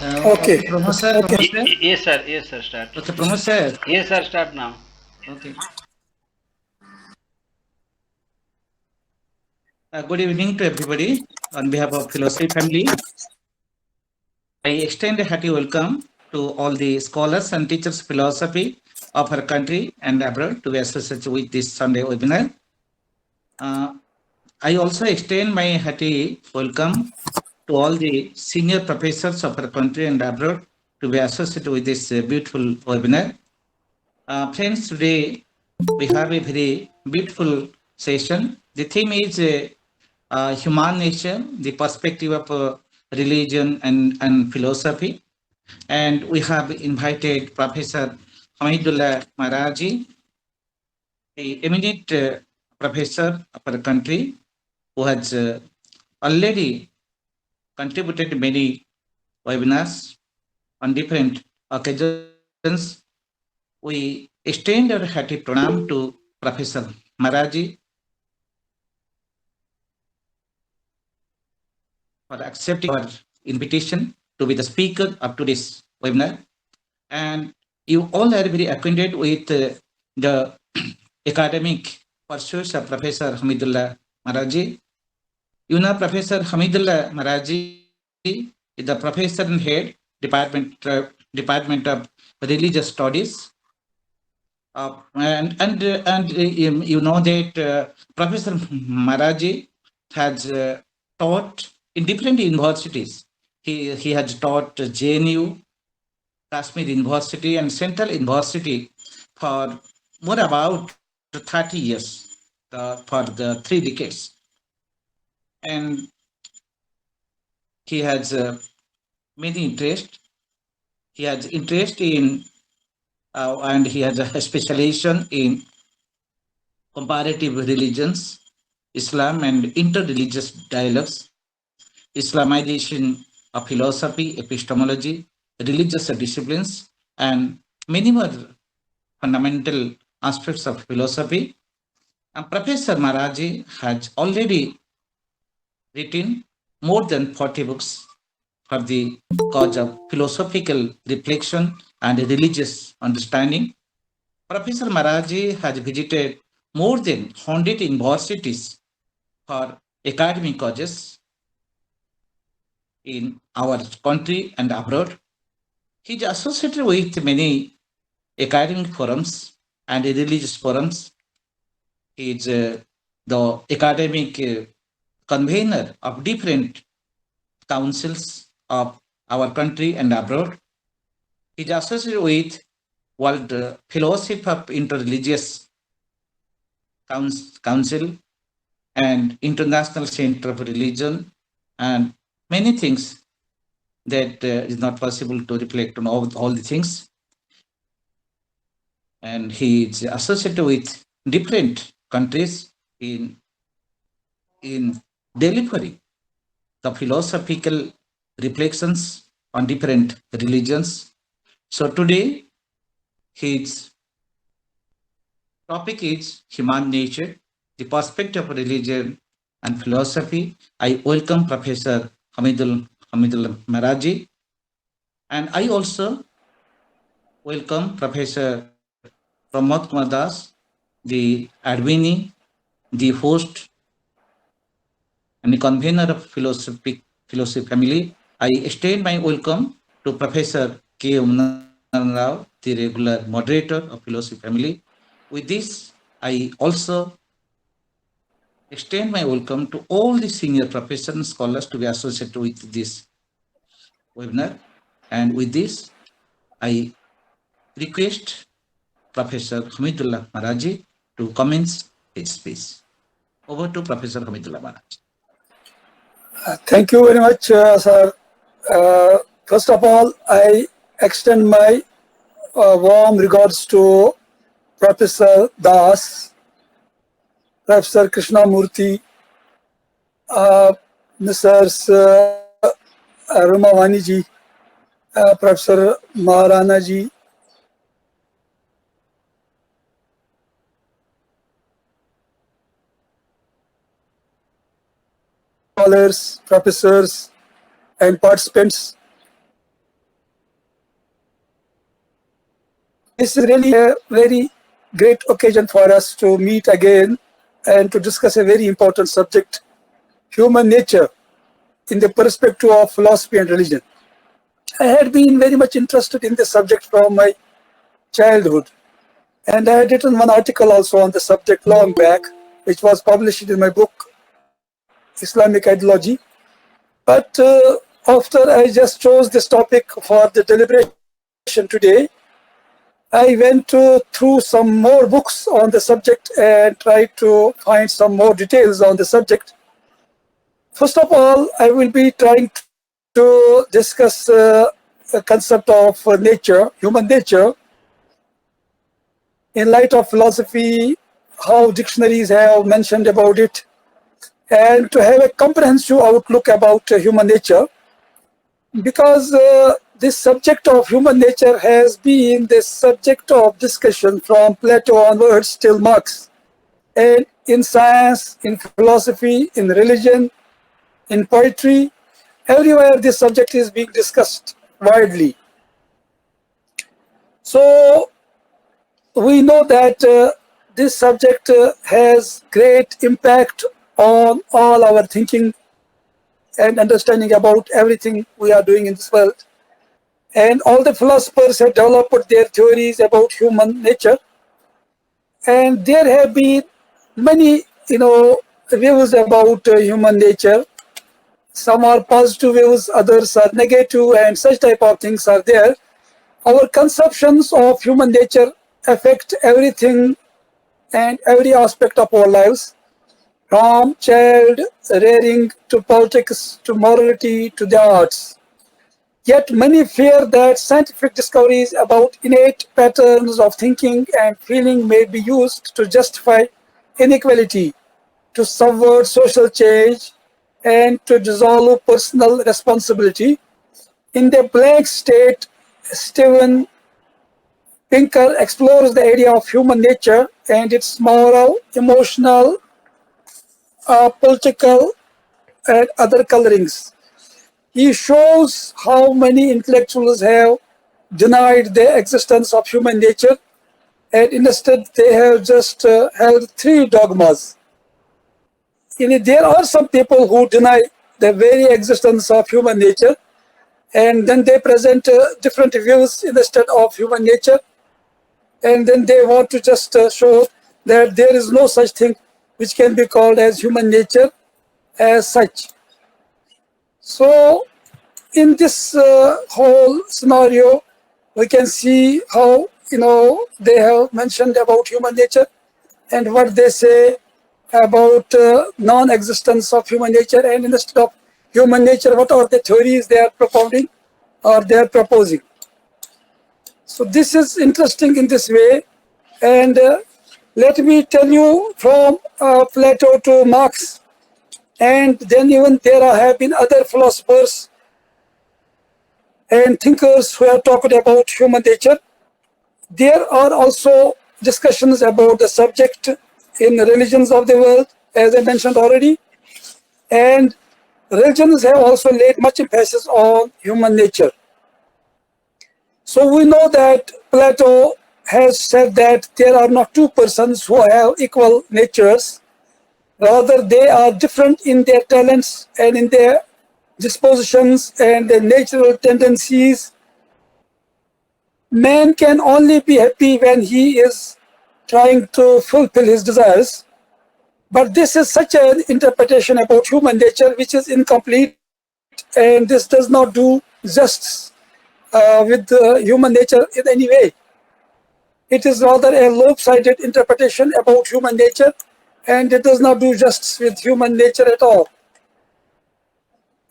Okay. Okay, Pramod sir, Okay. namaste. Yes, sir, start. Okay, Pramod sir. Yes, sir, start now. Okay. Good evening to everybody. On behalf of Philosophy family, I extend a hearty welcome to all the scholars and teachers of philosophy of our country and abroad to be associated with this Sunday webinar. Uh, I also extend my hearty welcome to all the senior professors of our country and abroad to be associated with this beautiful webinar. Friends, today we have a very beautiful session. The theme is human nature, the perspective of religion and philosophy. And we have invited Professor Hamidulla Marazi, a eminent professor of our country, who has already contributed many webinars on different occasions. We extend our hearty pranam to Professor Maraji for accepting our invitation to be the speaker of today's webinar. And you all are very acquainted with the academic pursuits of Professor Hamidullah Maraji. You know, Professor Hamidullah Maraji is the professor and head Department of Religious Studies. You know that Professor Maraji has taught in different universities. He has taught JNU, Kashmir University, and Central University for more about 30 years, for the 3 decades. And he has many interest. He has interest in and he has a specialization in comparative religions, Islam, and interreligious dialogues, Islamization of philosophy, epistemology, religious disciplines, and many more fundamental aspects of philosophy. And Professor Maraji has already written more than 40 books for the cause of philosophical reflection and religious understanding. Professor Maraji has visited more than 100 universities for academic causes in our country and abroad. He is associated with many academic forums and religious forums. He is the academic convener of different councils of our country and abroad. He is associated with World Fellowship of Interreligious Council and International Center for Religion, and many things that is not possible to reflect on all the things. And he is associated with different countries in delivering the philosophical reflections on different religions. So today, his topic is human nature, the perspective of religion and philosophy. I welcome Professor Hamidullah Maraji, and I also welcome Professor Pramod Kumar Das, the admin, the host, and the convener of philosophy family. I extend my welcome to Professor K. Rao, the regular moderator of philosophy family. With this, I also extend my welcome to all the senior professors and scholars to be associated with this webinar. And with this, I request Professor Hamidullah Maraji to commence his speech. Over to Professor Hamidullah Maraji. Thank you very much, sir. First of all, I extend my warm regards to Professor Das, Professor Krishnamurthy, Mrs. Rumavani ji, Professor Maharana ji, scholars, professors, and participants. this is really a very great occasion for us to meet again and to discuss a very important subject, human nature, in the perspective of philosophy and religion. I had been very much interested in this subject from my childhood, and I had written one article also on the subject long back, which was published in my book, Islamic Ideology. But after I just chose this topic for the deliberation today, I went through some more books on the subject and tried to find some more details on the subject. First of all, I will be trying to discuss the concept of nature, human nature, in light of philosophy, how dictionaries have mentioned about it, and to have a comprehensive outlook about human nature, because this subject of human nature has been the subject of discussion from Plato onwards till Marx, and in science, in philosophy, in religion, in poetry, everywhere this subject is being discussed widely. So we know that this subject has great impact on all our thinking and understanding about everything we are doing in this world. And all the philosophers have developed their theories about human nature. And there have been many, views about human nature. Some are positive views, others are negative, and such type of things are there. Our conceptions of human nature affect everything and every aspect of our lives, from child rearing to politics to morality to the arts. Yet many fear that scientific discoveries about innate patterns of thinking and feeling may be used to justify inequality, to subvert social change, and to dissolve personal responsibility. In The Blank State, Steven Pinker explores the idea of human nature and its moral, emotional, political, and other colorings. He shows how many intellectuals have denied the existence of human nature, and instead they have just held three dogmas. There are some people who deny the very existence of human nature, and then they present different views instead of human nature, and then they want to just show that there is no such thing which can be called as human nature as such. So in this whole scenario, we can see how they have mentioned about human nature and what they say about non-existence of human nature, and instead of human nature, what are the theories they are propounding or they are proposing. So this is interesting in this way, and let me tell you from Plato to Marx, and then even there have been other philosophers and thinkers who have talked about human nature. There are also discussions about the subject in religions of the world, as I mentioned already, and religions have also laid much emphasis on human nature. So we know that Plato has said that there are not two persons who have equal natures, rather they are different in their talents and in their dispositions and their natural tendencies. Man can only be happy when he is trying to fulfill his desires. But this is such an interpretation about human nature which is incomplete, and this does not do justice with human nature in any way. It is rather a lopsided interpretation about human nature, and it does not do justice with human nature at all.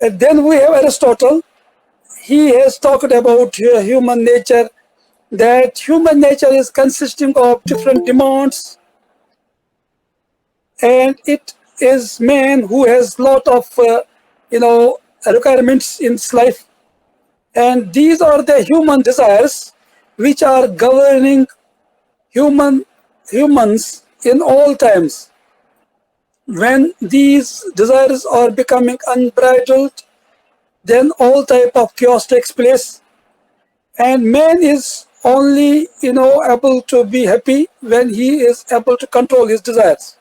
And then we have Aristotle. He has talked about human nature, that human nature is consisting of different demands, and it is man who has lot of requirements in his life, and these are the human desires which are governing humans in all times. When these desires are becoming unbridled, then all type of chaos takes place, and man is only, able to be happy when he is able to control his desires.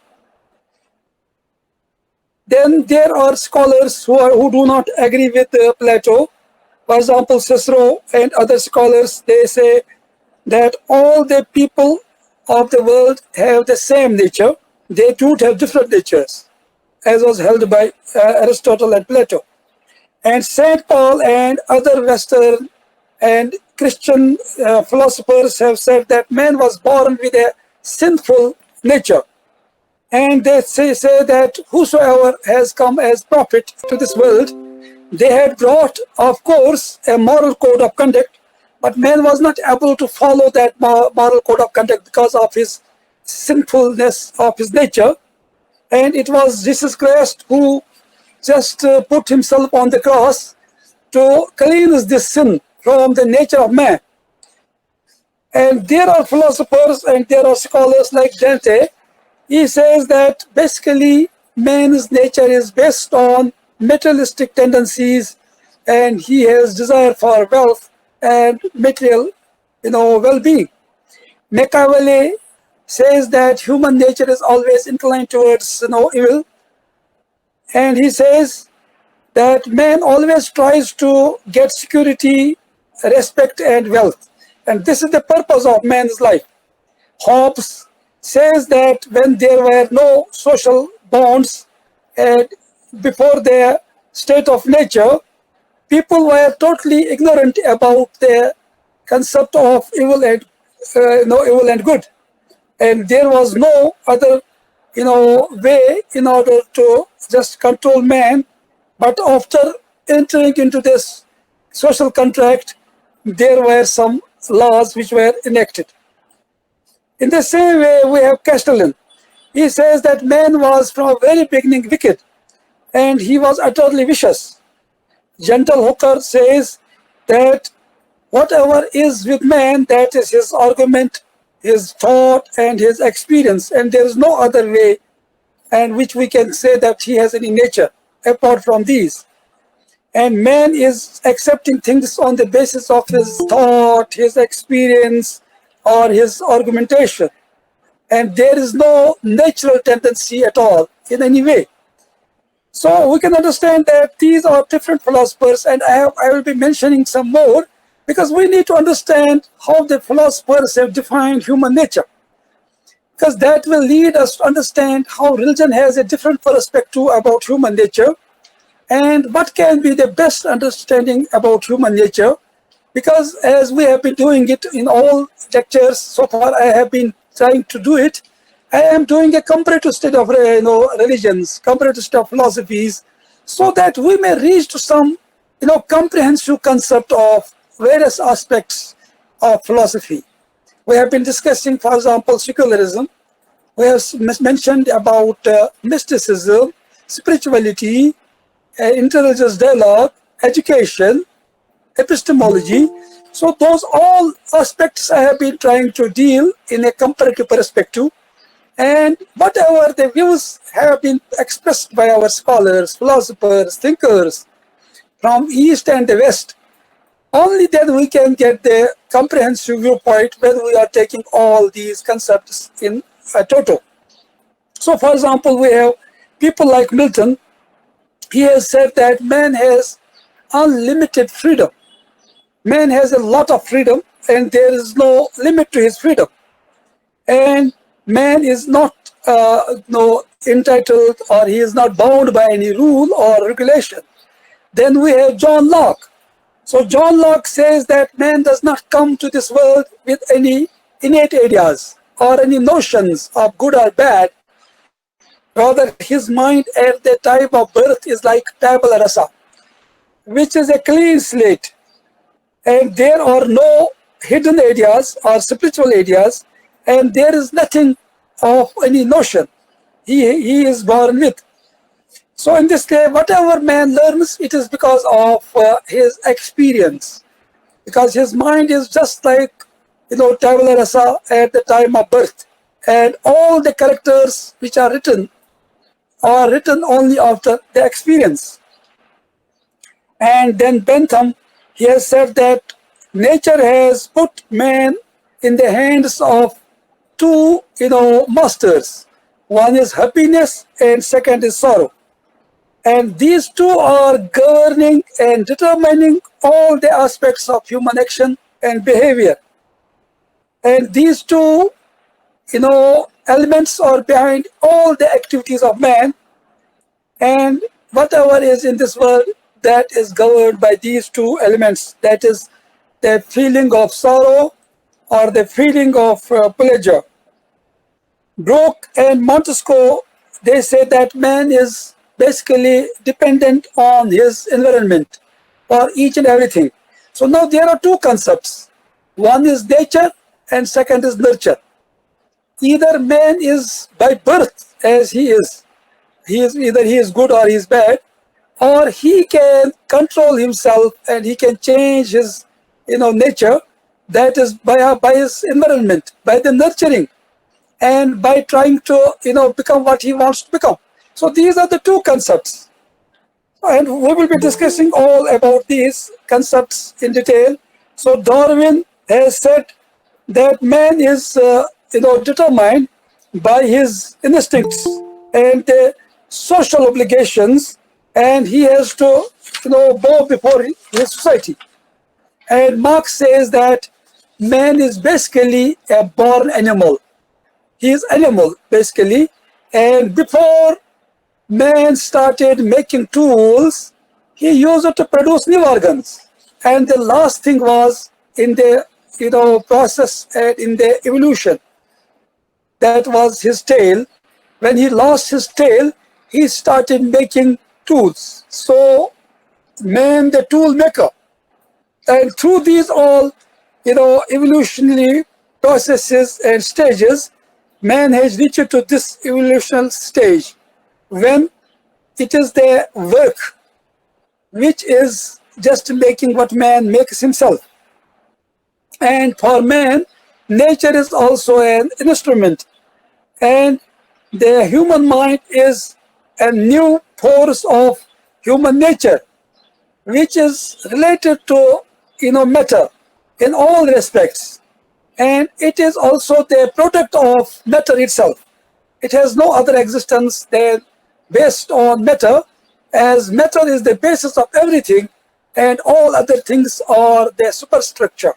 Then there are scholars who do not agree with Plato. For example, Cicero and other scholars, they say that all the people of the world have the same nature. They don't have different natures, as was held by Aristotle and Plato. And St. Paul and other Western and Christian philosophers have said that man was born with a sinful nature. And they say that whosoever has come as prophet to this world, they had brought, of course, a moral code of conduct, but man was not able to follow that moral code of conduct because of his sinfulness of his nature. And it was Jesus Christ who just put himself on the cross to cleanse this sin from the nature of man. And there are philosophers and there are scholars like Dante. He says that basically man's nature is based on materialistic tendencies, and he has desire for wealth and material, well-being. Machiavelli says that human nature is always inclined towards, evil, and he says that man always tries to get security, respect, and wealth, and this is the purpose of man's life. Hobbes says that when there were no social bonds and before the state of nature, people were totally ignorant about the concept of evil and evil and good, and there was no other way in order to just control man. But after entering into this social contract, there were some laws which were enacted. In the same way, we have Castellan. He says that man was from very beginning wicked, and he was utterly vicious. Gentle Hooker says that whatever is with man, that is his argument, his thought, and his experience, and there is no other way and which we can say that he has any nature apart from these. And man is accepting things on the basis of his thought, his experience, or his argumentation. And there is no natural tendency at all in any way. So we can understand that these are different philosophers, and I will be mentioning some more because we need to understand how the philosophers have defined human nature. Because that will lead us to understand how religion has a different perspective about human nature and what can be the best understanding about human nature. Because as we have been doing it in all lectures so far, I have been trying to do it. I am doing a comparative study of religions, comparative study of philosophies, so that we may reach to some comprehensive concept of various aspects of philosophy. We have been discussing, for example, secularism. We have mentioned about mysticism, spirituality, interreligious dialogue, education, epistemology. So those all aspects I have been trying to deal in a comparative perspective, and whatever the views have been expressed by our scholars, philosophers, thinkers from East and the West, only then we can get the comprehensive viewpoint when we are taking all these concepts in a total. So for example, we have people like Milton. He has said that man has unlimited freedom. Man has a lot of freedom and there is no limit to his freedom. And man is not entitled, or he is not bound by any rule or regulation. Then we have John Locke. So John Locke says that man does not come to this world with any innate ideas or any notions of good or bad. Rather, his mind at the time of birth is like tabula rasa, which is a clean slate. And there are no hidden ideas or spiritual ideas, and there is nothing of any notion he is born with. So in this way, whatever man learns, it is because of his experience, because his mind is just like tabula rasa at the time of birth, and all the characters which are written only after the experience. And then Bentham, he has said that nature has put man in the hands of two, masters. One is happiness and second is sorrow. And these two are governing and determining all the aspects of human action and behavior. And these two, elements are behind all the activities of man. And whatever is in this world, that is governed by these two elements. That is the feeling of sorrow or the feeling of pleasure. Brock and Montesquieu, they say that man is basically dependent on his environment for each and everything. So now there are two concepts. One is nature and second is nurture. Either man is by birth as he is either he is good or he is bad, or he can control himself and he can change his nature. That is by his environment, by the nurturing, and by trying to become what he wants to become. So these are the two concepts, and we will be discussing all about these concepts in detail. So Darwin has said that man is determined by his instincts and social obligations, and he has to bow before his society. And Marx says that man is basically a born animal. He is animal basically, and before man started making tools, he used it to produce new organs. And the last thing was in the process and in the evolution, that was his tail. When he lost his tail, he started making tools. So man, the tool maker. And through these all evolutionary processes and stages, man has reached to this evolutionary stage when it is the work which is just making what man makes himself. And for man, nature is also an instrument, and the human mind is a new force of human nature, which is related to matter in all respects, and it is also the product of matter itself. It has no other existence than based on matter, as matter is the basis of everything, and all other things are the superstructure.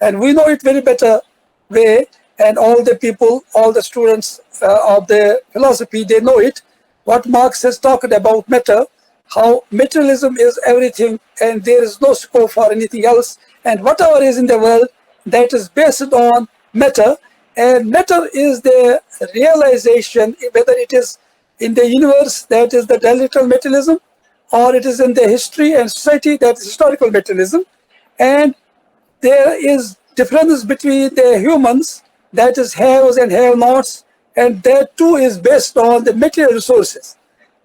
And we know it very better way, and all the people, all the students of the philosophy, they know it. What Marx has talked about matter, how materialism is everything and there is no scope for anything else, and whatever is in the world, that is based on matter, and matter is the realization, whether it is in the universe, that is the dialectical materialism, or it is in the history and society, that is historical materialism. And there is difference between the humans, that is haves and have-nots, and that too is based on the material resources.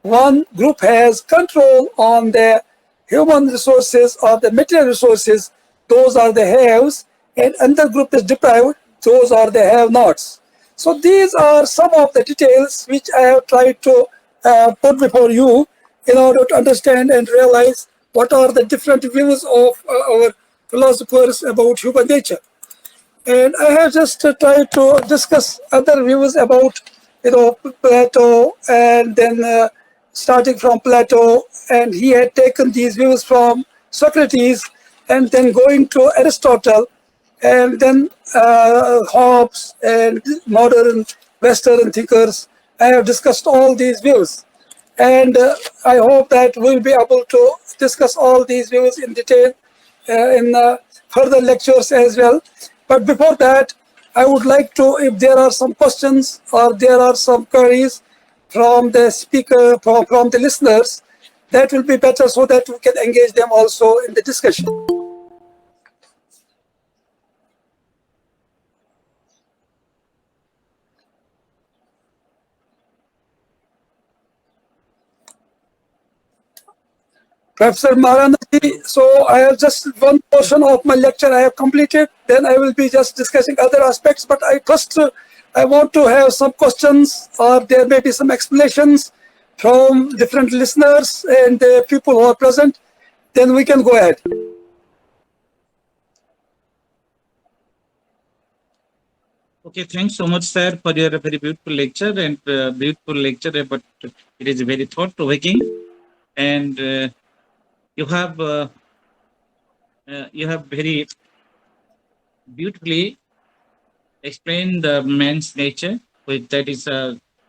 One group has control on the human resources or the material resources, those are the haves, and another group is deprived, those are the have-nots. So these are some of the details which I have tried to put before you in order to understand and realize what are the different views of our philosophers about human nature. And I have just tried to discuss other views about Plato, and then starting from Plato, and he had taken these views from Socrates, and then going to Aristotle, and then Hobbes and modern Western thinkers. I have discussed all these views, and I hope that we'll be able to discuss all these views in detail in further lectures as well. But before that, I would like to, if there are some questions or there are some queries from the speaker, from the listeners, that will be better so that we can engage them also in the discussion. Professor Marazi, so I have just one portion of my lecture I have completed, then I will be just discussing other aspects, but I want to have some questions, or there may be some explanations from different listeners and the people who are present, then we can go ahead. Okay, thanks so much, sir, for your very beautiful lecture and beautiful lecture. But it is very thought-provoking, and you have very beautifully explained the man's nature. With that is,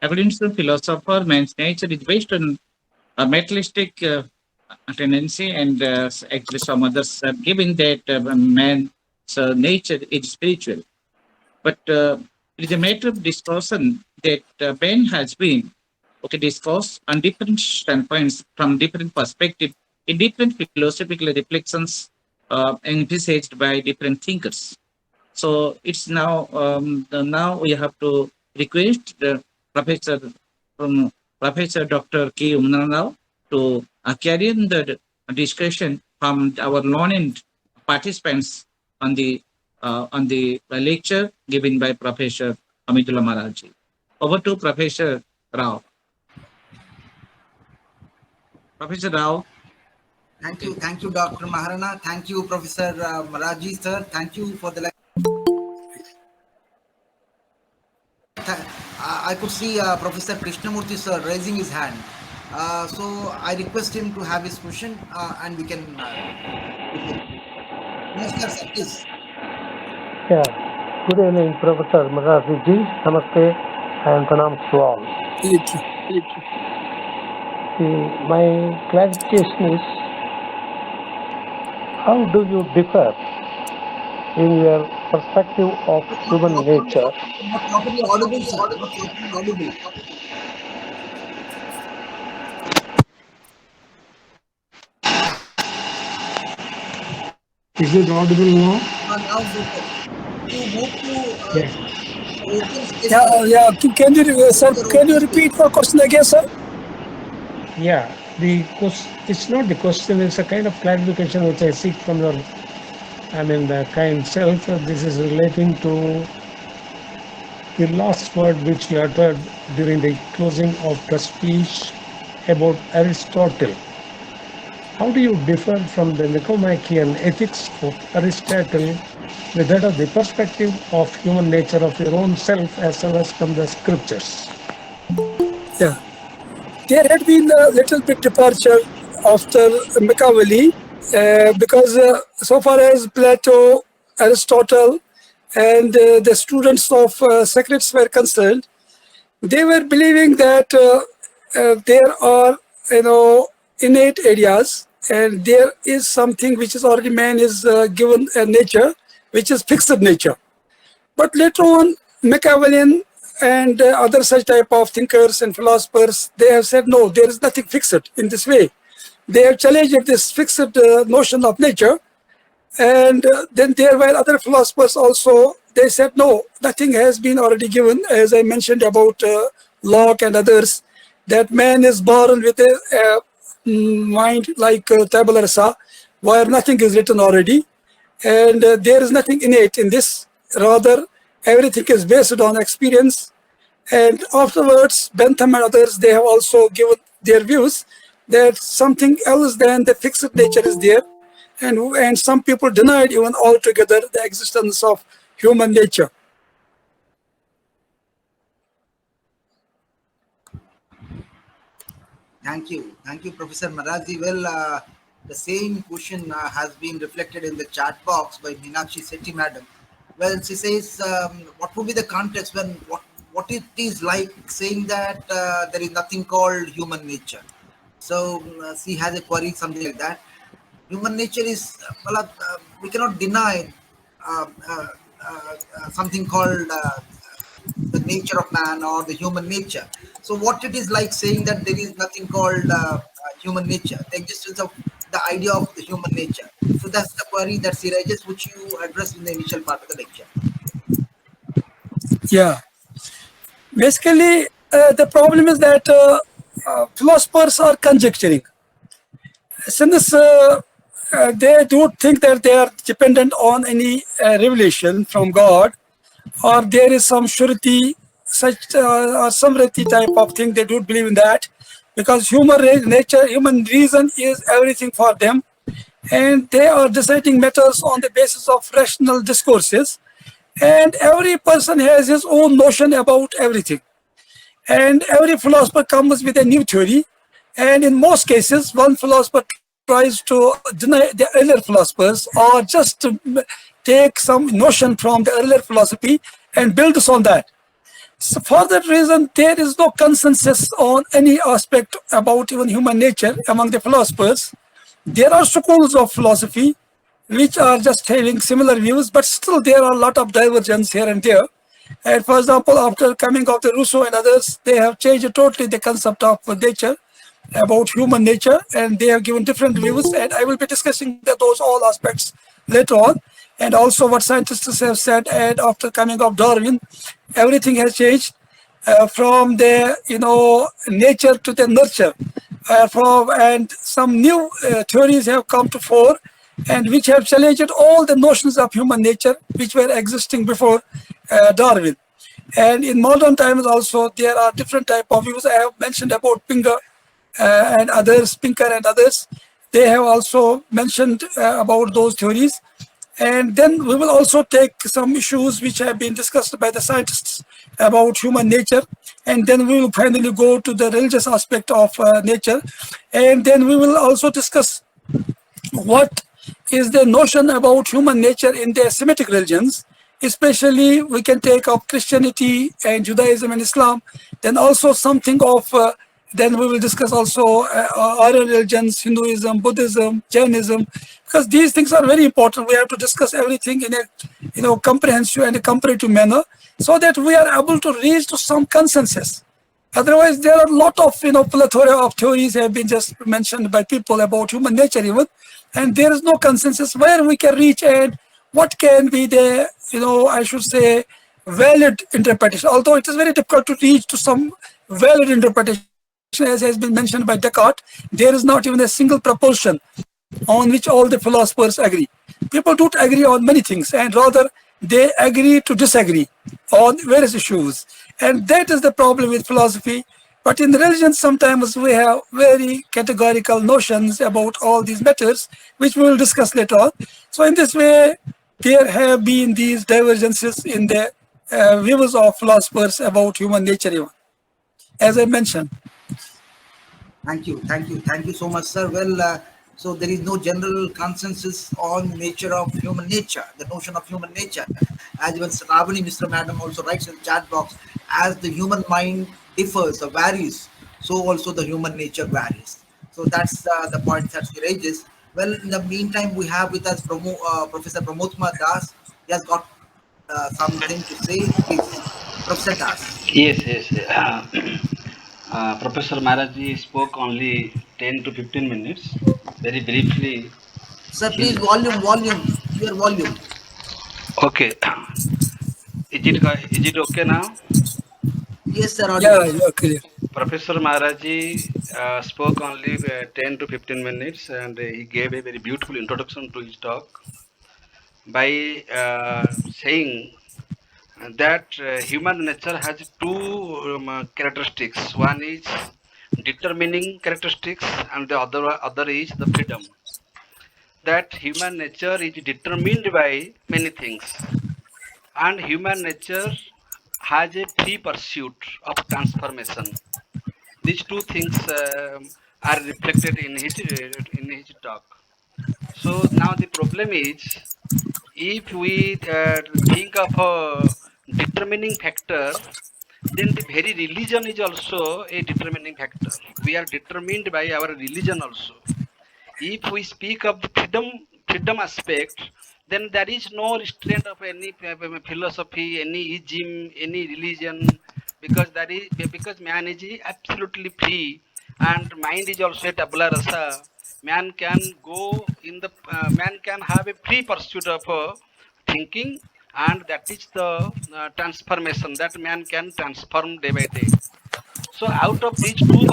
according to the philosopher, man's nature is based on a materialistic tendency, and actually some others have given that man's nature is spiritual. But it is a matter of discussion that Ben has been discussed on different standpoints from different perspectives in different philosophical reflections envisaged by different thinkers. So it's now we have to request the professor Professor Dr. K. Umnarao to carry on the discussion from our learned participants on the lecture given by Professor Hamidulla Marazi. Over to Professor Rao. Professor Rao. Thank you, Dr. Maharana. Thank you, Professor Maraji, sir. Thank you for the. I could see Professor Krishnamurthy, sir, raising his hand. So I request him to have his question, and we can. Yes, sir, please. Yeah. Good evening, Professor Marazi ji. Namaste and pranam to all. My clarification is, how do you differ in your perspective of human nature? Not properly audible, sir. Not properly audible. Is it audible now? Now, you move to open space. Yeah. Can you, sir? Can you repeat the question again, sir? Yeah. It's not the question. It's a kind of clarification which I seek from your, the kind self. This is relating to the last word which you uttered during the closing of the speech about Aristotle. How do you differ from the Nicomachean ethics of Aristotle with that of the perspective of human nature of your own self as well as from the scriptures? Yeah. There had been a little bit departure after Machiavelli because so far as Plato, Aristotle, and the students of Socrates were concerned, they were believing that there are, innate areas, and there is something which is already man is given a nature, which is fixed nature. But later on, Machiavellian and other such type of thinkers and philosophers, they have said, no, there is nothing fixed in this way. They have challenged this fixed notion of nature. And then there were other philosophers also, they said, no, nothing has been already given, as I mentioned about Locke and others, that man is born with a mind like tabula rasa, where nothing is written already. And there is nothing innate in this. Rather, everything is based on experience. And afterwards, Bentham and others, they have also given their views that something else than the fixed nature is there. And some people denied even altogether the existence of human nature. Thank you, Professor Marazi. Well, the same question has been reflected in the chat box by Meenakshi Sethi Madam. Well, she says, what would be the context when what it is like saying that there is nothing called human nature? So she has a query, something like that. Human nature is, we cannot deny something called the nature of man or the human nature. So what it is like saying that there is nothing called human nature, the existence of the idea of the human nature. So that's the query that she raises, which you addressed in the initial part of the lecture. Yeah. Basically, the problem is that philosophers are conjecturing. Since they don't think that they are dependent on any revelation from God, or there is some surety, such or samriti type of thing, they don't believe in that, because human nature, human reason is everything for them, and they are deciding matters on the basis of rational discourses. and every person has his own notion about everything. And every philosopher comes with a new theory. And in most cases, one philosopher tries to deny the earlier philosophers or just to take some notion from the earlier philosophy and builds on that. So for that reason, there is no consensus on any aspect about even human nature among the philosophers. There are schools of philosophy which are just having similar views, but still there are a lot of divergence here and there. And for example, after coming of the Rousseau and others, they have changed totally the concept of nature, about human nature, and they have given different views. And I will be discussing those all aspects later on, and also what scientists have said. And after coming of Darwin, everything has changed from the nature to the nurture. And some new theories have come to fore, and which have challenged all the notions of human nature which were existing before Darwin. And in modern times also there are different type of views. I have mentioned about and others, Pinker and others. They have also mentioned about those theories. And then we will also take some issues which have been discussed by the scientists about human nature. And then we will finally go to the religious aspect of nature. And then we will also discuss what is the notion about human nature in the Semitic religions. Especially we can take up Christianity and Judaism and Islam. Then also something of then we will discuss also other religions, Hinduism, Buddhism, Jainism, because these things are very important. We have to discuss everything in a comprehensive and a comparative manner, so that we are able to reach to some consensus. Otherwise, there are a lot of plethora of theories have been just mentioned by people about human nature even, and there is no consensus where we can reach and what can be the I should say valid interpretation. Although it is very difficult to reach to some valid interpretation, as has been mentioned by Descartes, there is not even a single proposition on which all the philosophers agree. People don't agree on many things, and rather they agree to disagree on various issues. And that is the problem with philosophy. But in religion, sometimes we have very categorical notions about all these matters, which we will discuss later on. So in this way, there have been these divergences in the views of philosophers about human nature even, as I mentioned. Thank you so much, sir. Well, so there is no general consensus on nature of human nature, the notion of human nature. As even Ravani, Mr. Madam also writes in the chat box, as the human mind differs or varies, so also the human nature varies. So that's the point that he raises. Well, in the meantime, we have with us Professor Pramodma Das. He has got something to say. Please, Professor Das. Yes. Professor Marazi spoke only 10 to 15 minutes. Very briefly, Sir, please, he. your volume. Okay. Is it okay now? Yes, sir, Yeah, audible. you're clear. Professor Maharaji spoke only 10 to 15 minutes, and he gave a very beautiful introduction to his talk by saying that human nature has two characteristics. One is determining characteristics, and the other is the freedom. That human nature is determined by many things, and human nature has a free pursuit of transformation. These two things are reflected in his talk. So now the problem is, if we think of a determining factor, then the very religion is also a determining factor. We are determined by our religion also. If we speak of the freedom aspect, then there is no restraint of any philosophy, any ism, any religion, because man is absolutely free, and mind is also a tabula rasa. Man can go in the man can have a free pursuit of thinking, and that is the transformation that man can transform day by day. So out of these two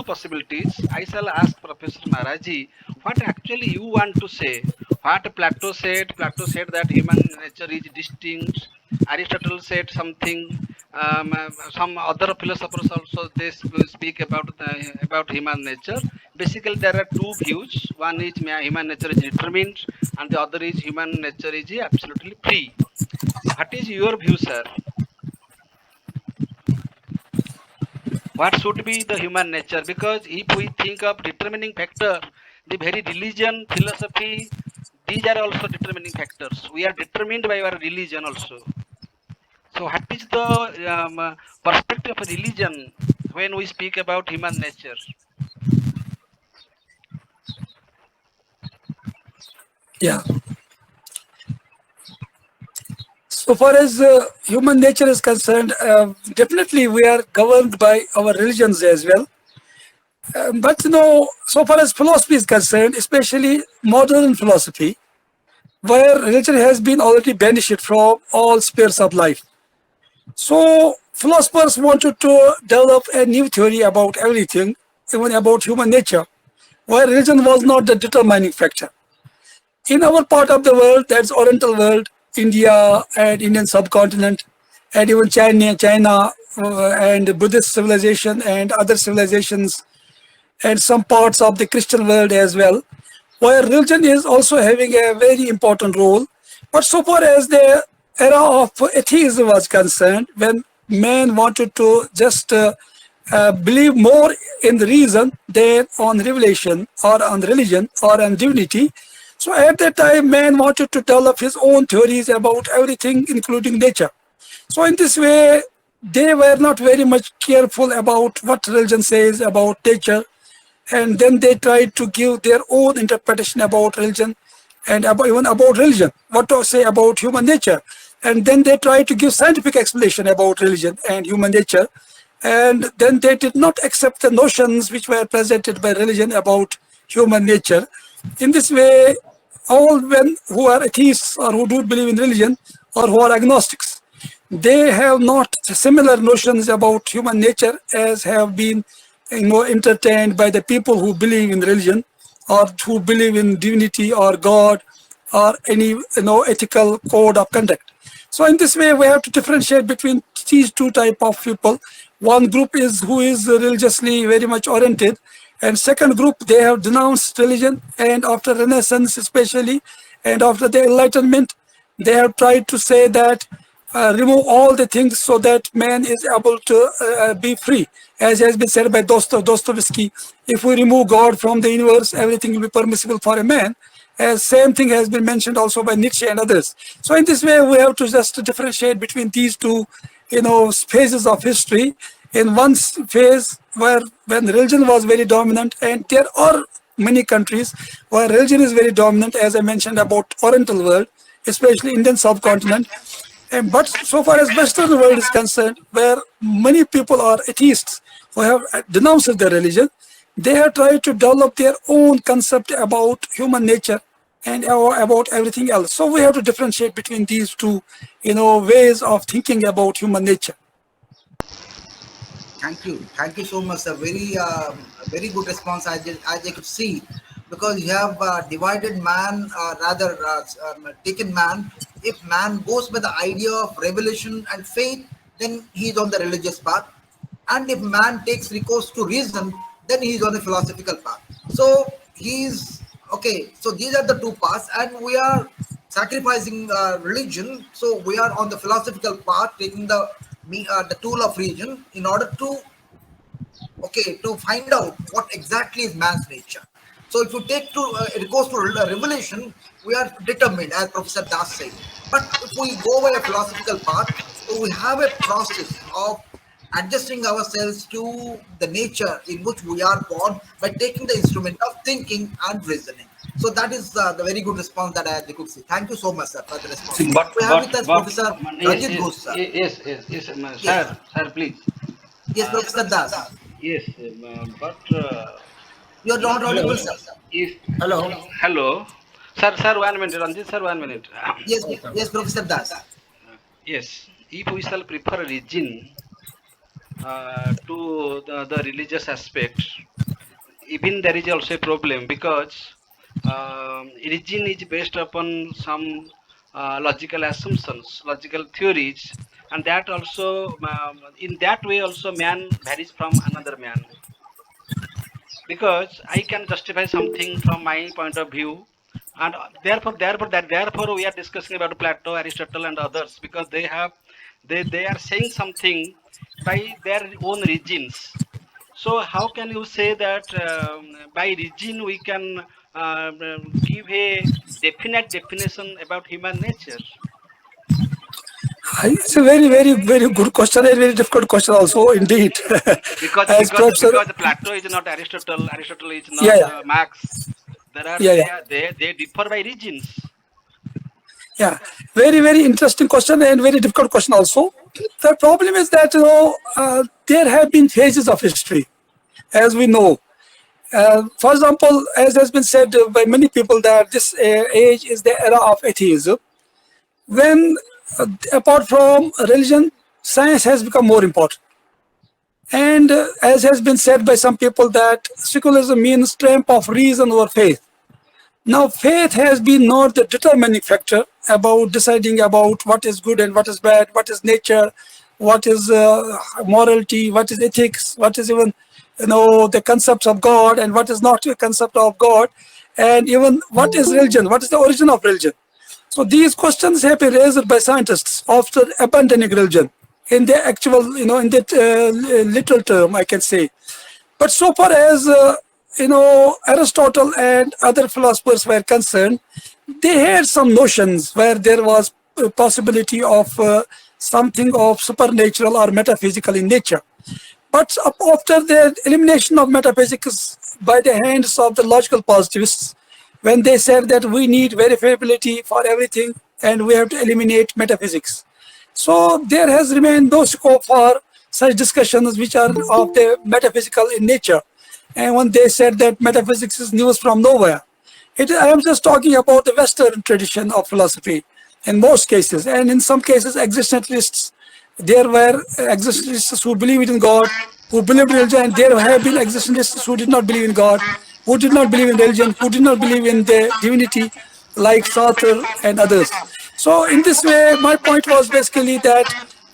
possibilities, I shall ask Professor Maharaji what actually you want to say. What Plato said that human nature is distinct. Aristotle said something, some other philosophers also they speak about human nature. Basically, there are two views. One is human nature is determined, and the other is human nature is absolutely free. What is your view, sir? What should be the human nature? Because if we think of determining factor, the very religion, philosophy, these are also determining factors. We are determined by our religion also. So, what is the perspective of religion when we speak about human nature? Yeah. So far as human nature is concerned, definitely we are governed by our religions as well. But so far as philosophy is concerned, especially modern philosophy, where religion has been already banished from all spheres of life. So philosophers wanted to develop a new theory about everything, even about human nature, where religion was not the determining factor. In our part of the world, that's Oriental world, India and Indian subcontinent, and even China and Buddhist civilization and other civilizations, and some parts of the Christian world as well, where religion is also having a very important role. But so far as the era of atheism was concerned, when man wanted to just believe more in the reason than on revelation or on religion or on divinity, so at that time man wanted to develop his own theories about everything, including nature. So in this way, they were not very much careful about what religion says about nature, and then they tried to give their own interpretation about religion and even about religion, what to say about human nature. And then they tried to give scientific explanation about religion and human nature. And then they did not accept the notions which were presented by religion about human nature. In this way, all men who are atheists or who do believe in religion or who are agnostics, they have not similar notions about human nature as have been entertained by the people who believe in religion or who believe in divinity or God or any ethical code of conduct. So in this way, we have to differentiate between these two type of people. One group is who is religiously very much oriented, and second group, they have denounced religion, and after Renaissance especially, and after the Enlightenment, they have tried to say that remove all the things so that man is able to be free. As has been said by Dostoevsky, if we remove God from the universe, everything will be permissible for a man. As same thing has been mentioned also by Nietzsche and others. So in this way, we have to just differentiate between these two, phases of history. In one phase where when religion was very dominant, and there are many countries where religion is very dominant, as I mentioned about Oriental world, especially Indian subcontinent. And but so far as Western world is concerned, where many people are atheists who have denounced their religion, they have tried to develop their own concept about human nature and about everything else. So we have to differentiate between these two, ways of thinking about human nature. Thank you so much, sir. Very good response. As I could see, because you have divided man, rather taken man. If man goes by the idea of revelation and faith, then he is on the religious path, and if man takes recourse to reason, then he is on a philosophical path. So he's okay. So these are the two paths, and we are sacrificing religion. So we are on the philosophical path, taking the tool of reason in order to find out what exactly is man's nature. So if you take to it goes to revelation, we are determined, as Professor Das said. But if we go by a philosophical path, so we have a process of adjusting ourselves to the nature in which we are born by taking the instrument of thinking and reasoning. So that is the very good response that I could see. Thank you so much, sir, for the response. But We have with us Professor yes, Rajit Ghosh, sir. yes, Yes, sir, please. yes, Professor Das. Yes, but You are not hello, audible, sir. if Hello. hello, sir, 1 minute, Ranjit, sir, 1 minute. Yes, yes, Professor Das. Yes, if we shall prefer religion to the religious aspect, even there is also a problem because religion is based upon some logical assumptions, logical theories, and that also in that way also man varies from another man, because I can justify something from my point of view, and therefore we are discussing about Plato, Aristotle, and others, because they are saying something by their own regions. So how can you say that by region we can give a definite definition about human nature? It's a very, very, very good question and very difficult question also, indeed. Because As because Professor, because Plato is not Aristotle, Aristotle is yeah, not yeah, Marx. There are yeah, yeah. they differ by regions. Yeah, very, very interesting question and very difficult question also. The problem is that, there have been phases of history, as we know. For example, as has been said by many people, that this age is the era of atheism, when apart from religion, science has become more important. And as has been said by some people, that secularism means triumph of reason over faith. Now, faith has been not the determining factor about deciding about what is good and what is bad, what is nature, what is morality, what is ethics, what is even, the concepts of God and what is not a concept of God, and even what is religion, what is the origin of religion. So these questions have been raised by scientists after abandoning religion in the actual, in that literal term, I can say. But so far as Aristotle and other philosophers were concerned, they had some notions where there was a possibility of something of supernatural or metaphysical in nature. But after the elimination of metaphysics by the hands of the logical positivists, when they said that we need verifiability for everything and we have to eliminate metaphysics. So there has remained no scope for such discussions which are of the metaphysical in nature. And when they said that metaphysics is news from nowhere, I am just talking about the Western tradition of philosophy in most cases, and in some cases, existentialists. There were existentialists who believed in God, who believed in religion, and there have been existentialists who did not believe in God, who did not believe in religion, who did not believe in the divinity, like Sartre and others. So, in this way, my point was basically that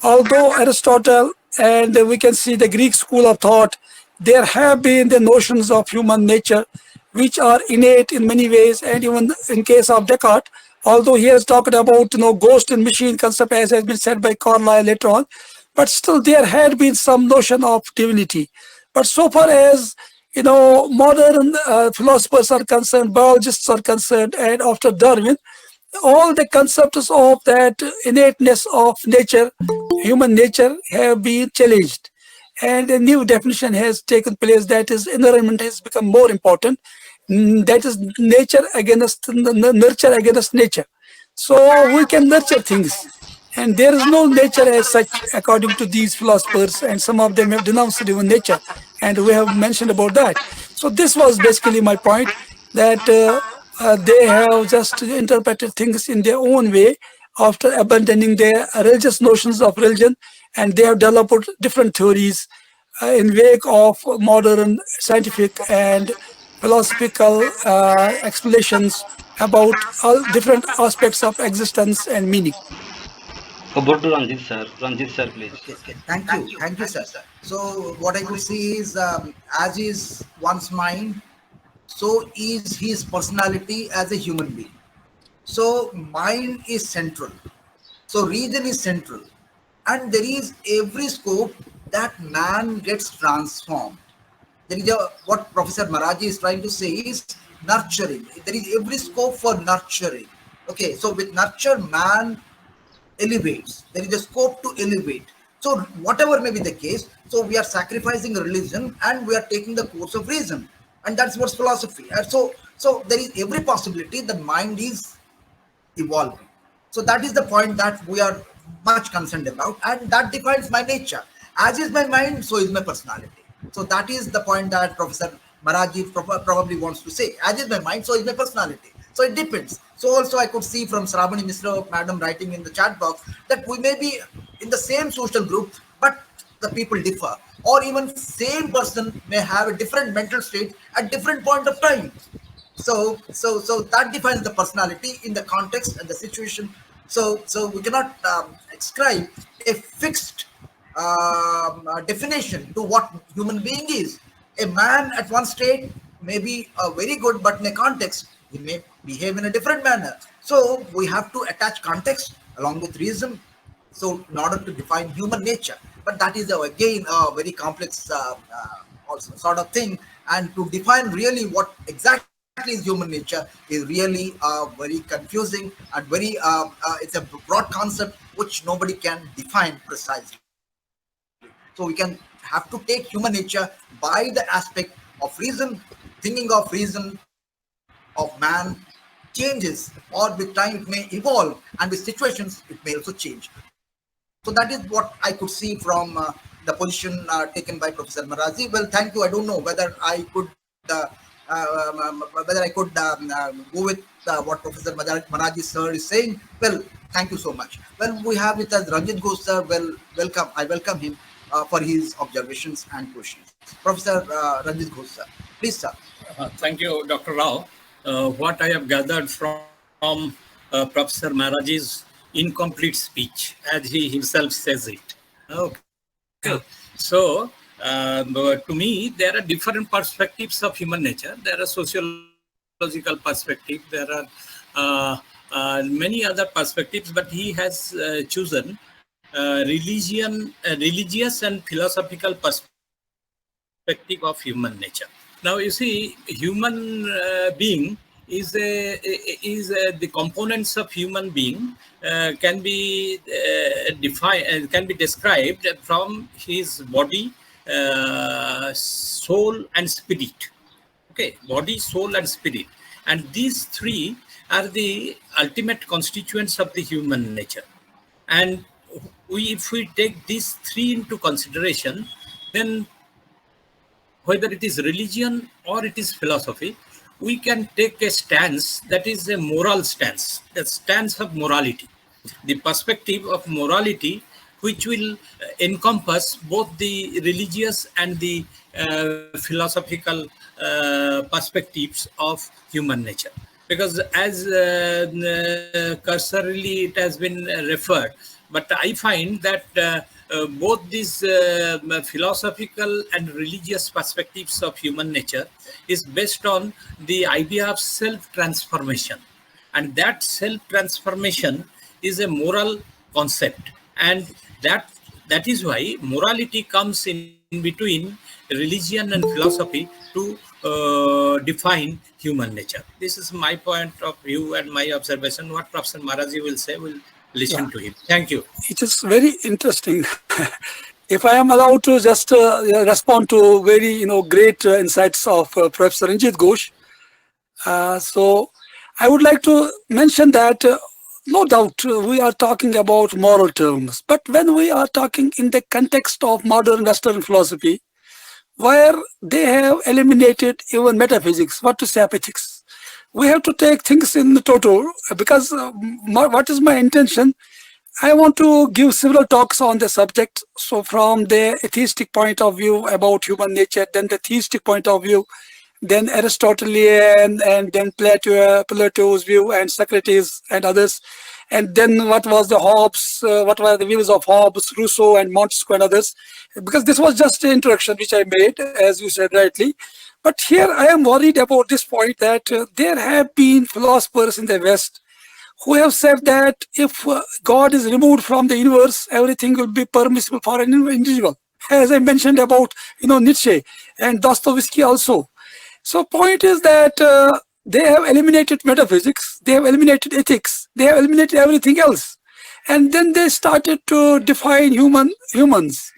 although Aristotle and we can see the Greek school of thought, there have been the notions of human nature which are innate in many ways, and even in case of Descartes, although he has talked about ghost and machine concept as has been said by Carlyle later on, but still there had been some notion of divinity. But so far as modern philosophers are concerned, biologists are concerned, and after Darwin, all the concepts of that innateness of nature, human nature, have been challenged. And a new definition has taken place, that is, environment has become more important. That is nature against nurture against nature. So we can nurture things. And there is no nature as such, according to these philosophers, and some of them have denounced even nature. And we have mentioned about that. So this was basically my point, that they have just interpreted things in their own way after abandoning their religious notions of religion, and they have developed different theories in wake of modern scientific and philosophical explanations about all different aspects of existence and meaning. Over to Ranjit sir. Ranjit sir, please. Okay, okay. Thank you, sir. So what I could see is, as is one's mind, so is his personality as a human being. So mind is central. So reason is central, and there is every scope that man gets transformed. There is what Professor Maraji is trying to say is nurturing. There is every scope for nurturing. Okay, so with nurture, man elevates. There is a scope to elevate. So whatever may be the case, so we are sacrificing religion and we are taking the course of reason, and that's what's philosophy. And so there is every possibility the mind is evolving. So that is the point that we are much concerned about, and that defines my nature. As is my mind, so is my personality. So that is the point that Professor Maraji probably wants to say. As is my mind, so is my personality. So it depends. So also I could see from Sravani Misra, madam, writing in the chat box that we may be in the same social group, but the people differ. Or even same person may have a different mental state at different point of time. So that defines the personality in the context and the situation. So we cannot ascribe a fixed definition to what human being is. A man at one state may be very good, but in a context, he may behave in a different manner. So we have to attach context along with reason. So in order to define human nature, but that is again a very complex also sort of thing. And to define really what exactly is human nature is really very confusing and very it's a broad concept which nobody can define precisely. So we can have to take human nature by the aspect of reason, thinking of reason of man changes, or with time it may evolve, and with situations it may also change. So that is what I could see from the position taken by Professor Marazi. Well, thank you. I don't know whether I could go with what Professor Maraji sir is saying. Well, thank you so much. Well, we have with us Ranjit Ghosh sir. Well, welcome. I welcome him for his observations and questions. Professor Ranjit Ghosh sir, please sir. Thank you, Dr. Rao. What I have gathered from Professor Maraji's incomplete speech, as he himself says it. Okay. So, to me, there are different perspectives of human nature. There are sociological perspective. There are many other perspectives, but he has chosen religious and philosophical perspective of human nature. Now, you see, human being is the components of human being can be defined, can be described from his body, soul, and spirit. Okay, body, soul, and spirit, and these three are the ultimate constituents of the human nature. And if we take these three into consideration, then whether it is religion or it is philosophy, we can take a stance that is a moral stance, the stance of morality, the perspective of morality, which will encompass both the religious and the philosophical perspectives of human nature. Because as cursorily it has been referred, but I find that both these philosophical and religious perspectives of human nature is based on the idea of self-transformation. And that self-transformation is a moral concept. And that is why morality comes in between religion and philosophy to define human nature. This is my point of view and my observation. What Professor Marazi will say, we'll listen to him. Thank you. It is very interesting. If I am allowed to just respond to very great insights of Professor Ranjit Ghosh, so I would like to mention that no doubt we are talking about moral terms, but when we are talking in the context of modern Western philosophy, where they have eliminated even metaphysics, what to say ethics, we have to take things in total, because what is my intention? I want to give several talks on the subject. So from the atheistic point of view about human nature, then the theistic point of view, then Aristotelian, and then Plato's view, and Socrates and others. And then what was the Hobbes, what were the views of Hobbes, Rousseau, and Montesquieu and others. Because this was just an introduction which I made, as you said rightly. But here I am worried about this point that there have been philosophers in the West who have said that if God is removed from the universe, everything will be permissible for an individual. As I mentioned about Nietzsche and Dostoevsky also. So point is that they have eliminated metaphysics, they have eliminated ethics, they have eliminated everything else. And then they started to define humans.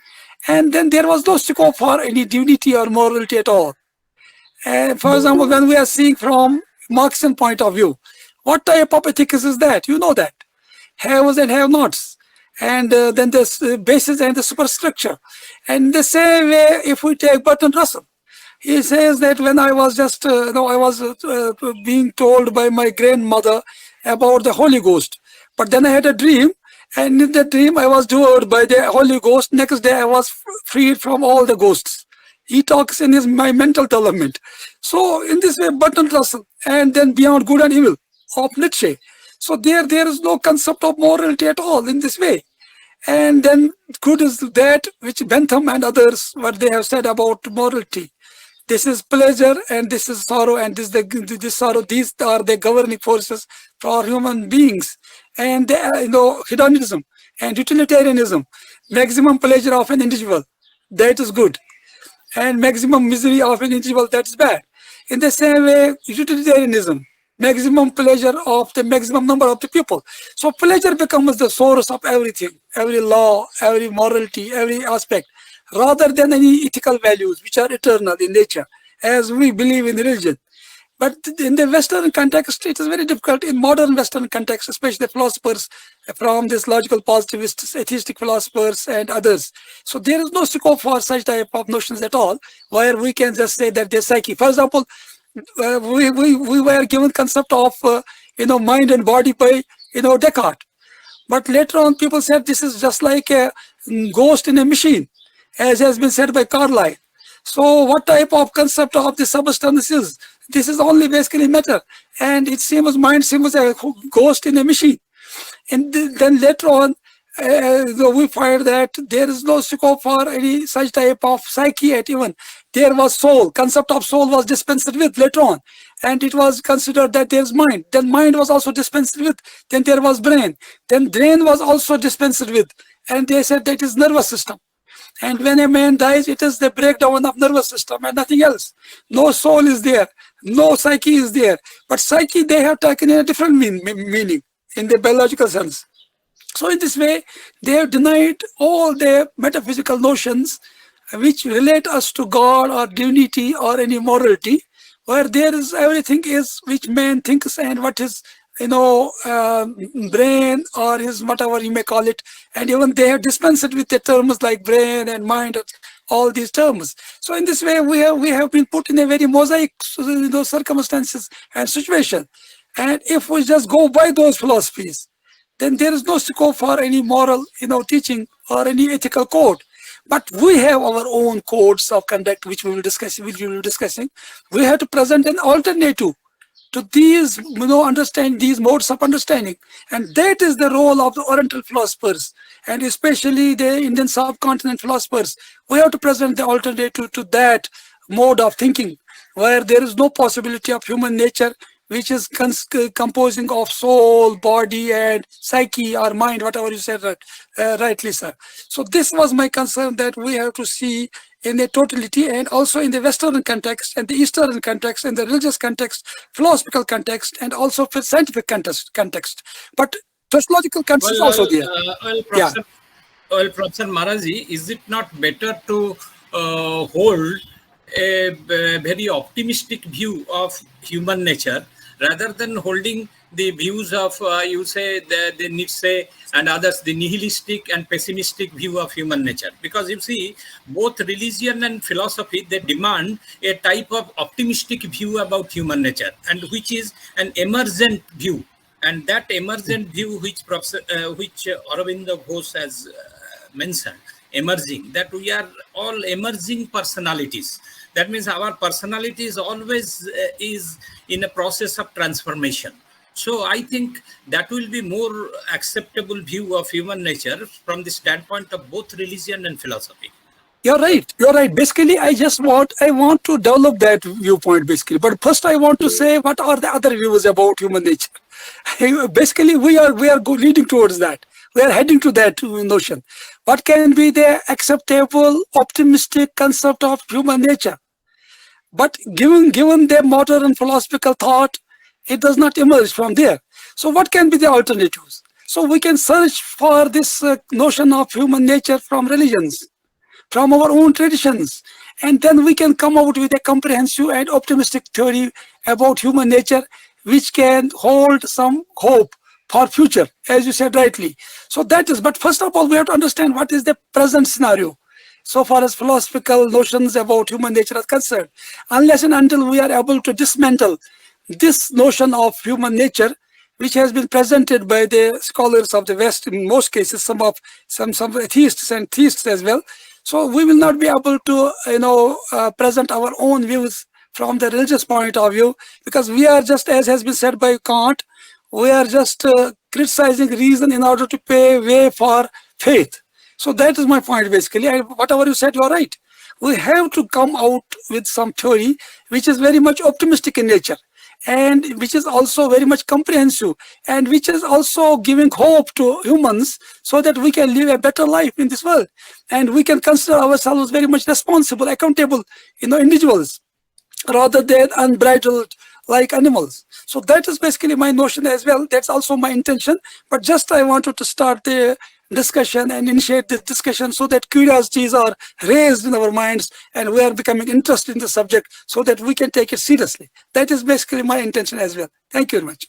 And then there was no scope for any divinity or morality at all. For example, when we are seeing from Marxian point of view, what type of ethics is that? You know that. Haves and have-nots. And then the basis and the superstructure. And the same way, if we take Bertrand Russell, he says that when I was just, I was being told by my grandmother about the Holy Ghost. But then I had a dream, and in the dream I was devoured by the Holy Ghost. Next day I was freed from all the ghosts. He talks in my mental development. So in this way, Bertrand Russell, and then Beyond Good and Evil of Nietzsche. So there is no concept of morality at all in this way. And then good is that which Bentham and others, what they have said about morality. This is pleasure and this is sorrow, and this sorrow, these are the governing forces for human beings. And hedonism and utilitarianism, maximum pleasure of an individual, that is good, and maximum misery of an individual, that's bad. In the same way, utilitarianism, maximum pleasure of the maximum number of the people. So pleasure becomes the source of everything, every law, every morality, every aspect, rather than any ethical values which are eternal in nature, as we believe in religion. But in the Western context, it is very difficult. In modern Western context, especially philosophers from this logical positivists, atheistic philosophers and others. So there is no scope for such type of notions at all, where we can just say that they're psyche. For example, we were given concept of mind and body by Descartes. But later on, people said this is just like a ghost in a machine, as has been said by Carlyle. So what type of concept of the substance is? This is only basically matter, and it seems mind seems a ghost in a machine. And then later on, we find that there is no scope for any such type of psyche at even. There was soul, concept of soul was dispensed with later on, and it was considered that there is mind. Then mind was also dispensed with. Then there was brain. Then brain was also dispensed with, and they said that is nervous system. And when a man dies, it is the breakdown of nervous system and nothing else. No soul is there, no psyche is there. But psyche they have taken in a different meaning in the biological sense. So in this way, they have denied all the metaphysical notions which relate us to God or divinity or any morality, where there is everything is which man thinks and what his brain or his whatever you may call it, and even they have dispensed with the terms like brain and mind, all these terms. So in this way, we have been put in a very mosaic circumstances and situation. And if we just go by those philosophies, then there is no scope for any moral teaching or any ethical code. But we have our own codes of conduct which we will discuss. We have to present an alternative to these understand these modes of understanding, and that is the role of the Oriental philosophers, and especially the Indian subcontinent philosophers. We have to present the alternative to that mode of thinking, where there is no possibility of human nature which is composing of soul, body, and psyche or mind, whatever you said rightly, sir. So this was my concern, that we have to see in the totality, and also in the Western context and the Eastern context and the religious context, philosophical context, and also for scientific context. But sociological context is also there. Professor Marazi, is it not better to hold a very optimistic view of human nature rather than holding the views of, you say, the Nietzsche and others, the nihilistic and pessimistic view of human nature? Because you see, both religion and philosophy, they demand a type of optimistic view about human nature, and which is an emergent view. And that emergent view which Aurobindo Ghosh has mentioned, emerging, that we are all emerging personalities. That means our personality is always is in a process of transformation. So I think that will be more acceptable view of human nature from the standpoint of both religion and philosophy. You're right. Basically, I want to develop that viewpoint basically. But first I want to say what are the other views about human nature. Basically, we are leading towards that. We are heading to that notion. What can be the acceptable, optimistic concept of human nature? But given the modern philosophical thought, it does not emerge from there. So what can be the alternatives? So we can search for this notion of human nature from religions, from our own traditions, and then we can come out with a comprehensive and optimistic theory about human nature, which can hold some hope for future, as you said rightly. So that is, but first of all, we have to understand what is the present scenario so far as philosophical notions about human nature are concerned. Unless and until we are able to dismantle this notion of human nature, which has been presented by the scholars of the West, in most cases, some atheists and theists as well. So we will not be able to, present our own views from the religious point of view, because we are just, as has been said by Kant, we are just criticizing reason in order to pave way for faith. So that is my point basically. Whatever you said, you are right. We have to come out with some theory which is very much optimistic in nature, and which is also very much comprehensive, and which is also giving hope to humans so that we can live a better life in this world, and we can consider ourselves very much responsible, accountable, individuals, rather than unbridled like animals. So that is basically my notion as well. That's also my intention. But just I wanted to start the discussion and initiate this discussion so that curiosities are raised in our minds and we are becoming interested in the subject so that we can take it seriously. That is basically my intention as well. Thank you very much.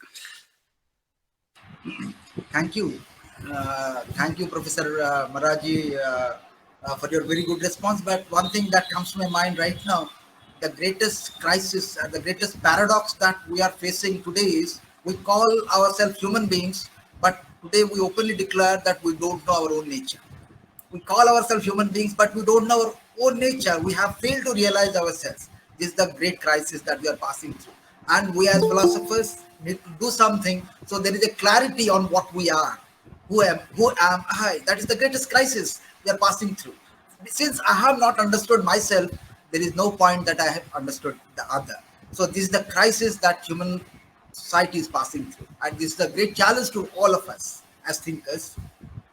Thank you. Thank you, Professor Maraji, for your very good response. But one thing that comes to my mind right now, the greatest crisis and the greatest paradox that we are facing today is we call ourselves human beings, but today we openly declare that we don't know our own nature. We call ourselves human beings, but we don't know our own nature. We have failed to realize ourselves. This is the great crisis that we are passing through. And we as philosophers need to do something so there is a clarity on what we are. Who am I? That is the greatest crisis we are passing through. Since I have not understood myself, there is no point that I have understood the other. So this is the crisis that human society is passing through. And this is a great challenge to all of us as thinkers,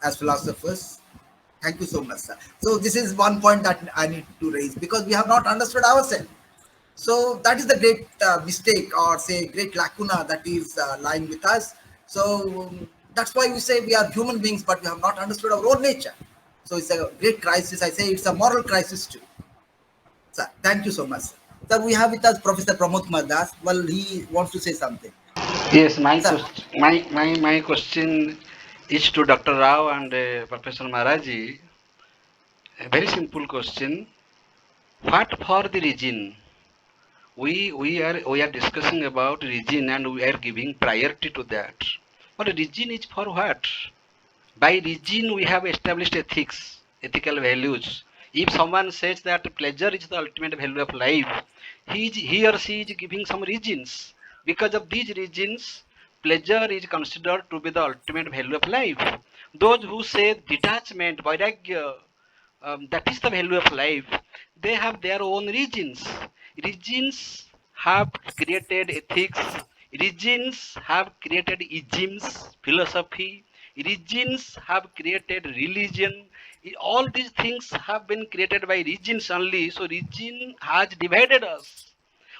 as philosophers. Thank you so much, sir. So this is one point that I need to raise because we have not understood ourselves. So that is the great mistake or say great lacuna that is lying with us. So that's why we say we are human beings, but we have not understood our own nature. So it's a great crisis. I say it's a moral crisis too. Sir, thank you so much. Sir, we have with us Professor Pramod Kumar Das. Well, he wants to say something. Yes, my Sir. my question is to Dr. Rao and Professor Maraji. A very simple question. What for the region? We are discussing about region and we are giving priority to that. But region is for what? By region we have established ethics, ethical values. If someone says that pleasure is the ultimate value of life, he or she is giving some reasons. Because of these reasons, pleasure is considered to be the ultimate value of life. Those who say detachment, vairagya, that is the value of life, they have their own regions. Regions have created ethics, regions have created isms, philosophy, regions have created religion. All these things have been created by regions only. So region has divided us.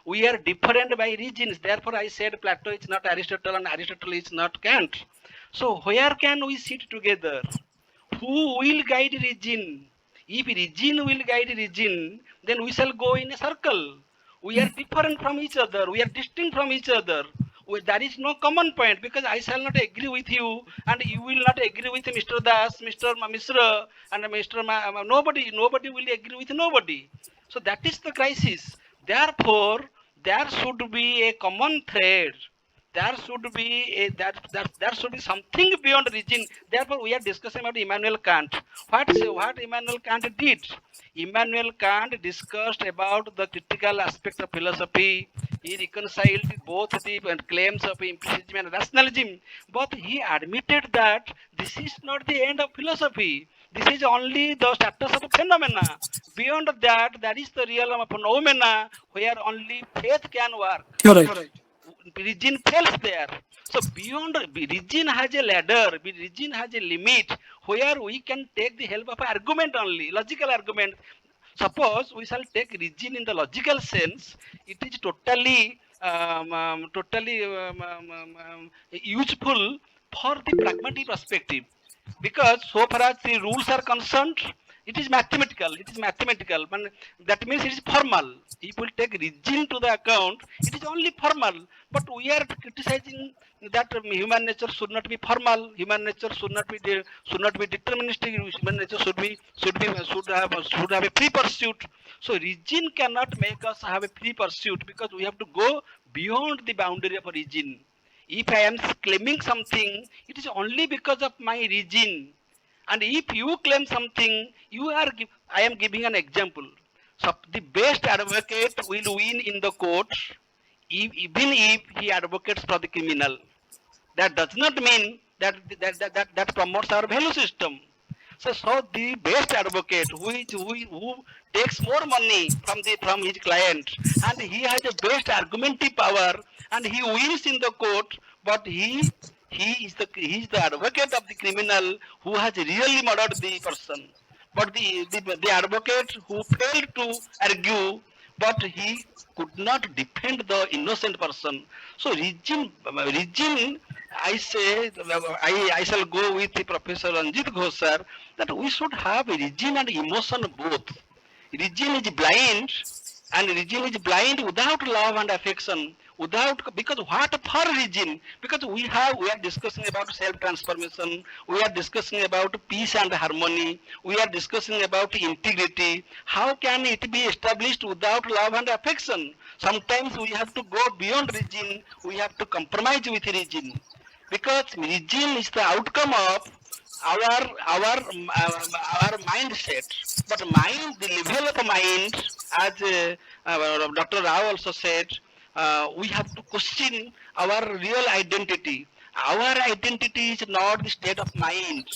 We are different by regions. Therefore, I said Plato is not Aristotle and Aristotle is not Kant. So where can we sit together? Who will guide region? If region will guide region, then we shall go in a circle. We are different from each other. We are distinct from each other. There is no common point because I shall not agree with you and you will not agree with Mr. Das, Mr. Misra and Mr. Nobody. Nobody will agree with nobody. So that is the crisis. Therefore, there should be a common thread. There should be there should be something beyond region. Therefore, we are discussing about Immanuel Kant. What Immanuel Kant did? Immanuel Kant discussed about the critical aspect of philosophy. He reconciled both the claims of empiricism and rationalism, but he admitted that this is not the end of philosophy. This is only the status of a phenomena. Beyond that, that is the realm of phenomena where only faith can work. You're right. Region fails there. So beyond region has a ladder, region has a limit where we can take the help of argument only, logical argument. Suppose we shall take region in the logical sense, it is totally useful for the pragmatic perspective. Because so far as the rules are concerned, it is mathematical. That means it is formal. If we take region to the account, it is only formal. But we are criticizing that human nature should not be formal. Human nature should not be deterministic. Human nature should have a free pursuit. So region cannot make us have a free pursuit because we have to go beyond the boundary of region. If I am claiming something, it is only because of my region. And if you claim something, I am giving an example. So the best advocate will win in the court, even if he advocates for the criminal. That does not mean that promotes our value system. So the best advocate who takes more money from his client, and he has the best argumentative power, and he wins in the court, but he is the advocate of the criminal who has really murdered the person. But the advocate who failed to argue, but he could not defend the innocent person. So regime, I say, I shall go with the Professor Ranjit Ghosh sir, that we should have regime and emotion both. Regime is blind, and regime is blind without love and affection, without, because what for regime? Because we are discussing about self-transformation, we are discussing about peace and harmony, we are discussing about integrity. How can it be established without love and affection? Sometimes we have to go beyond regime, we have to compromise with regime, because regime is the outcome of our our our mindset. But mind, the level of mind, as Dr. Rao also said, we have to question our real identity. Our identity is not the state of mind.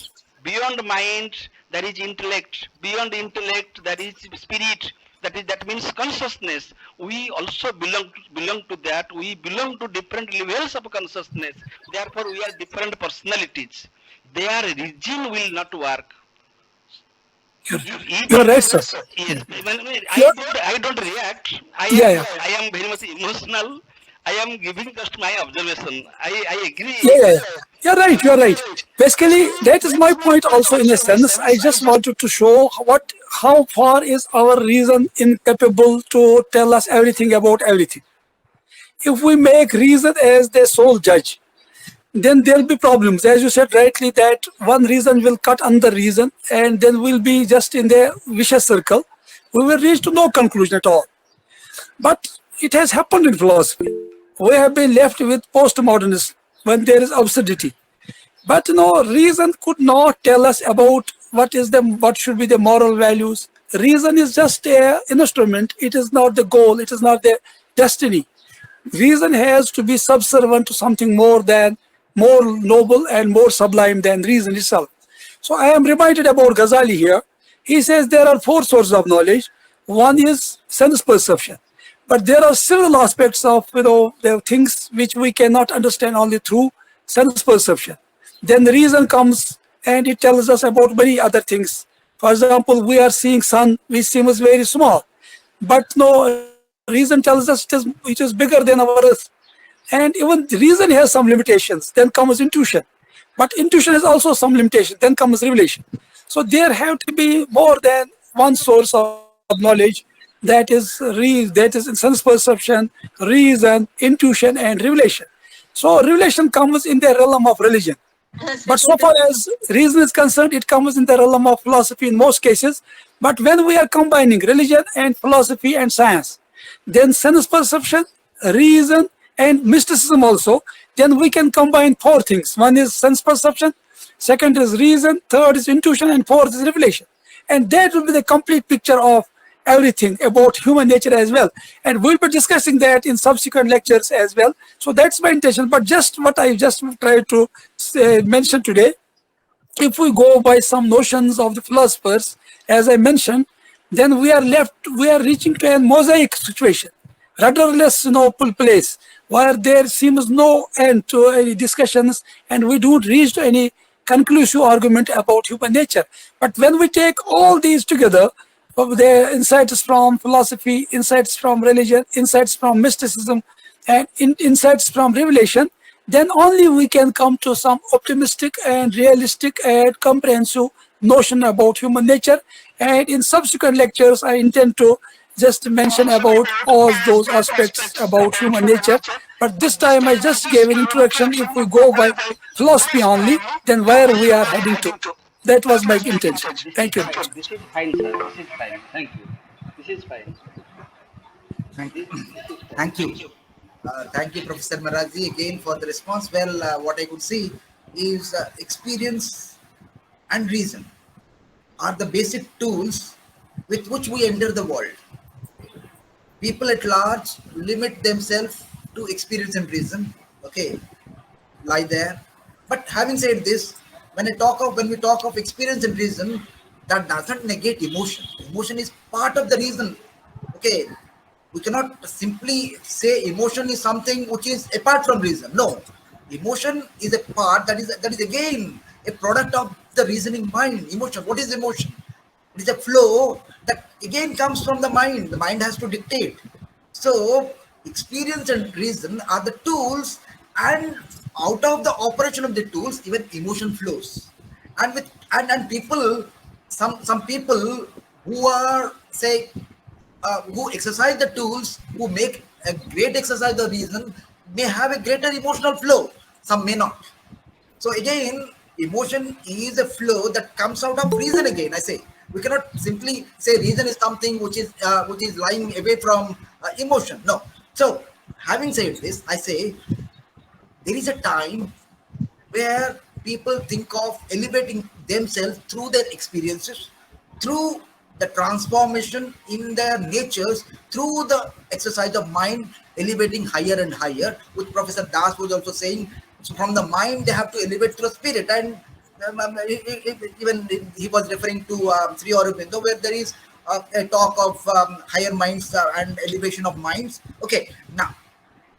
Beyond mind, there is intellect. Beyond intellect, there is spirit. That means consciousness. We also belong to that. We belong to different levels of consciousness. Therefore, we are different personalities. Their regime will not work. You're right, sir. Yes, I don't react. Yeah. I am very much emotional. I am giving just my observation. I agree. Yeah. You're right. Basically, that is my point also in a sense. I just wanted to show how far is our reason incapable to tell us everything about everything. If we make reason as the sole judge, then there'll be problems. As you said rightly, that one reason will cut another reason, and then we'll be just in the vicious circle. We will reach to no conclusion at all. But it has happened in philosophy. We have been left with postmodernism when there is absurdity. But reason could not tell us about what should be the moral values. Reason is just an instrument. It is not the goal. It is not the destiny. Reason has to be subservient to something more noble and more sublime than reason itself. So I am reminded about Ghazali here. He says there are 4 sources of knowledge. One is sense perception. But there are several aspects of the things which we cannot understand only through sense perception. Then the reason comes and it tells us about many other things. For example, we are seeing sun, which seems very small, but reason tells us it is bigger than our earth. And even the reason has some limitations. Then comes intuition, but intuition has also some limitation. Then comes revelation. So there have to be more than one source of knowledge. That is in sense perception, reason, intuition, and revelation. So revelation comes in the realm of religion. But so far as reason is concerned, it comes in the realm of philosophy in most cases. But when we are combining religion and philosophy and science, then sense perception, reason, and mysticism also, then we can combine 4 things. One is sense perception, second is reason, third is intuition, and fourth is revelation. And that will be the complete picture of everything about human nature as well. And we'll be discussing that in subsequent lectures as well. So that's my intention. But just what I just tried to mention today, if we go by some notions of the philosophers, as I mentioned, then we are reaching to a mosaic situation, rudderless place, where there seems no end to any discussions, and we don't reach to any conclusive argument about human nature. But when we take all these together, the insights from philosophy, insights from religion, insights from mysticism, and insights from revelation, then only we can come to some optimistic and realistic and comprehensive notion about human nature. And in subsequent lectures, I intend to just mention about all those aspects about human nature. But this time I just gave an introduction. If we go by philosophy only, then where we are heading to. That was my intention. Thank you. This is fine, sir. This is fine. Thank you. This is fine. Thank you. Thank you, Professor Marazi, again for the response. Well, what I could see is experience and reason are the basic tools with which we enter the world. People at large limit themselves to experience and reason, lie there. But having said this, when we talk of experience and reason, that doesn't negate emotion. Emotion is part of the reason. Okay, we cannot simply say emotion is something which is apart from reason. No, emotion is a part that is again a product of the reasoning mind. Emotion. What is emotion? It is a flow that again comes from the mind. The mind has to dictate. So, experience and reason are the tools, and out of the operation of the tools, even emotion flows. And people, some people who are say who exercise the tools, who make a great exercise the reason, may have a greater emotional flow. Some may not. So again, emotion is a flow that comes out of reason. Again, I say we cannot simply say reason is something which is lying away from emotion. No. So having said this, I say there is a time where people think of elevating themselves through their experiences, through the transformation in their natures, through the exercise of mind, elevating higher and higher, which Professor Das was also saying. So from the mind, they have to elevate to the spirit. And even he was referring to Sri Aurobindo, where there is a talk of higher minds and elevation of minds. Okay, now